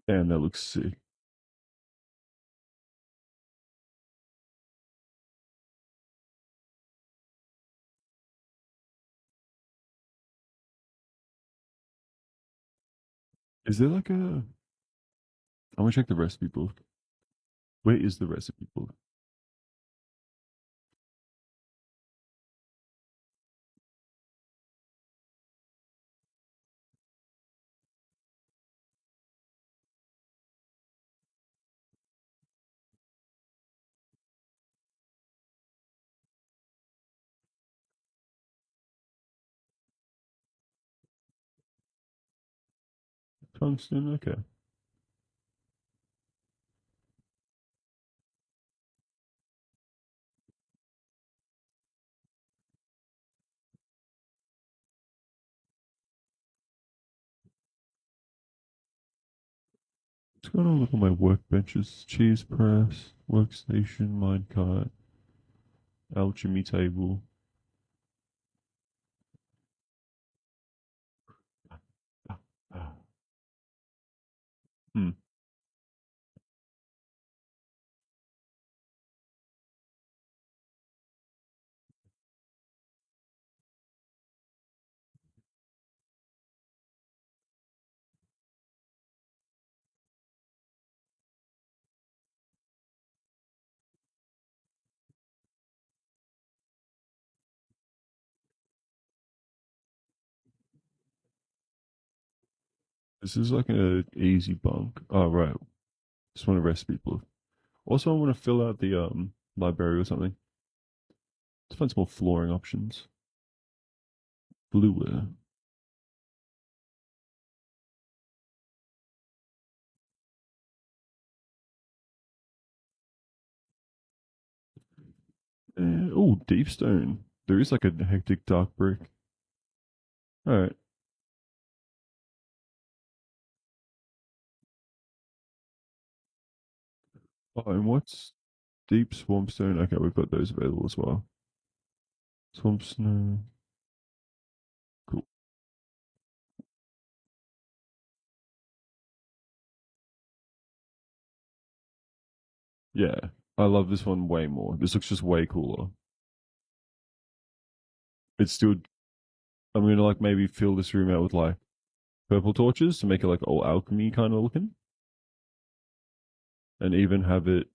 Damn, that looks sick. Is there like a? I want to check the recipe book. Where is the recipe book? Tungsten. Okay. What's going on with all my workbenches? Cheese press, workstation, minecart, alchemy table. Ah, ah. Hmm. This is like an easy bunk. Oh right. Just want to rest people. Also, I want to fill out the library or something. Let's find some more flooring options. Blueware. Oh, deep stone. There is like a hectic dark brick. All right. Oh, and what's deep swampstone? Okay, we've got those available as well. Swamp snow. Cool. Yeah, I love this one way more. This looks just way cooler. It's still. I'm gonna like maybe fill this room out with like purple torches to make it like all alchemy kind of looking, and even have it.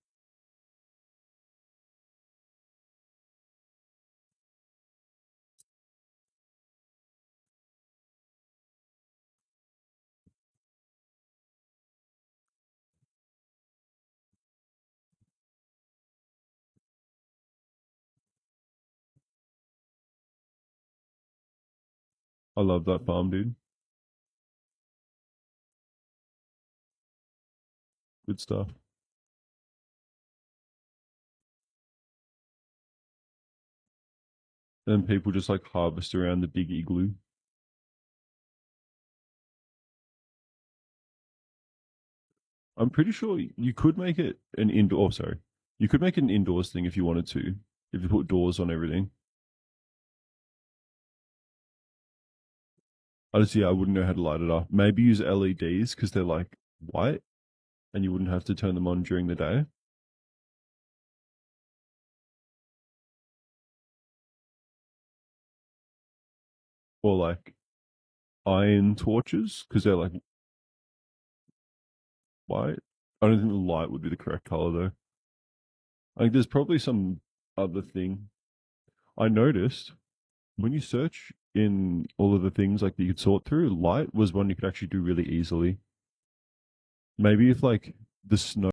I love that farm, dude. Good stuff. And people just like harvest around the big igloo. I'm pretty sure you could make it an indoor. Oh, sorry, you could make it an indoors thing if you wanted to. If you put doors on everything. Honestly, I wouldn't know how to light it up. Maybe use LEDs because they're like white, and you wouldn't have to turn them on during the day. Or like iron torches because they're like white. I don't think the light would be the correct color though. I think there's probably some other thing. I noticed when you search in all of the things like that you could sort through, light was one you could actually do really easily. Maybe if like the snow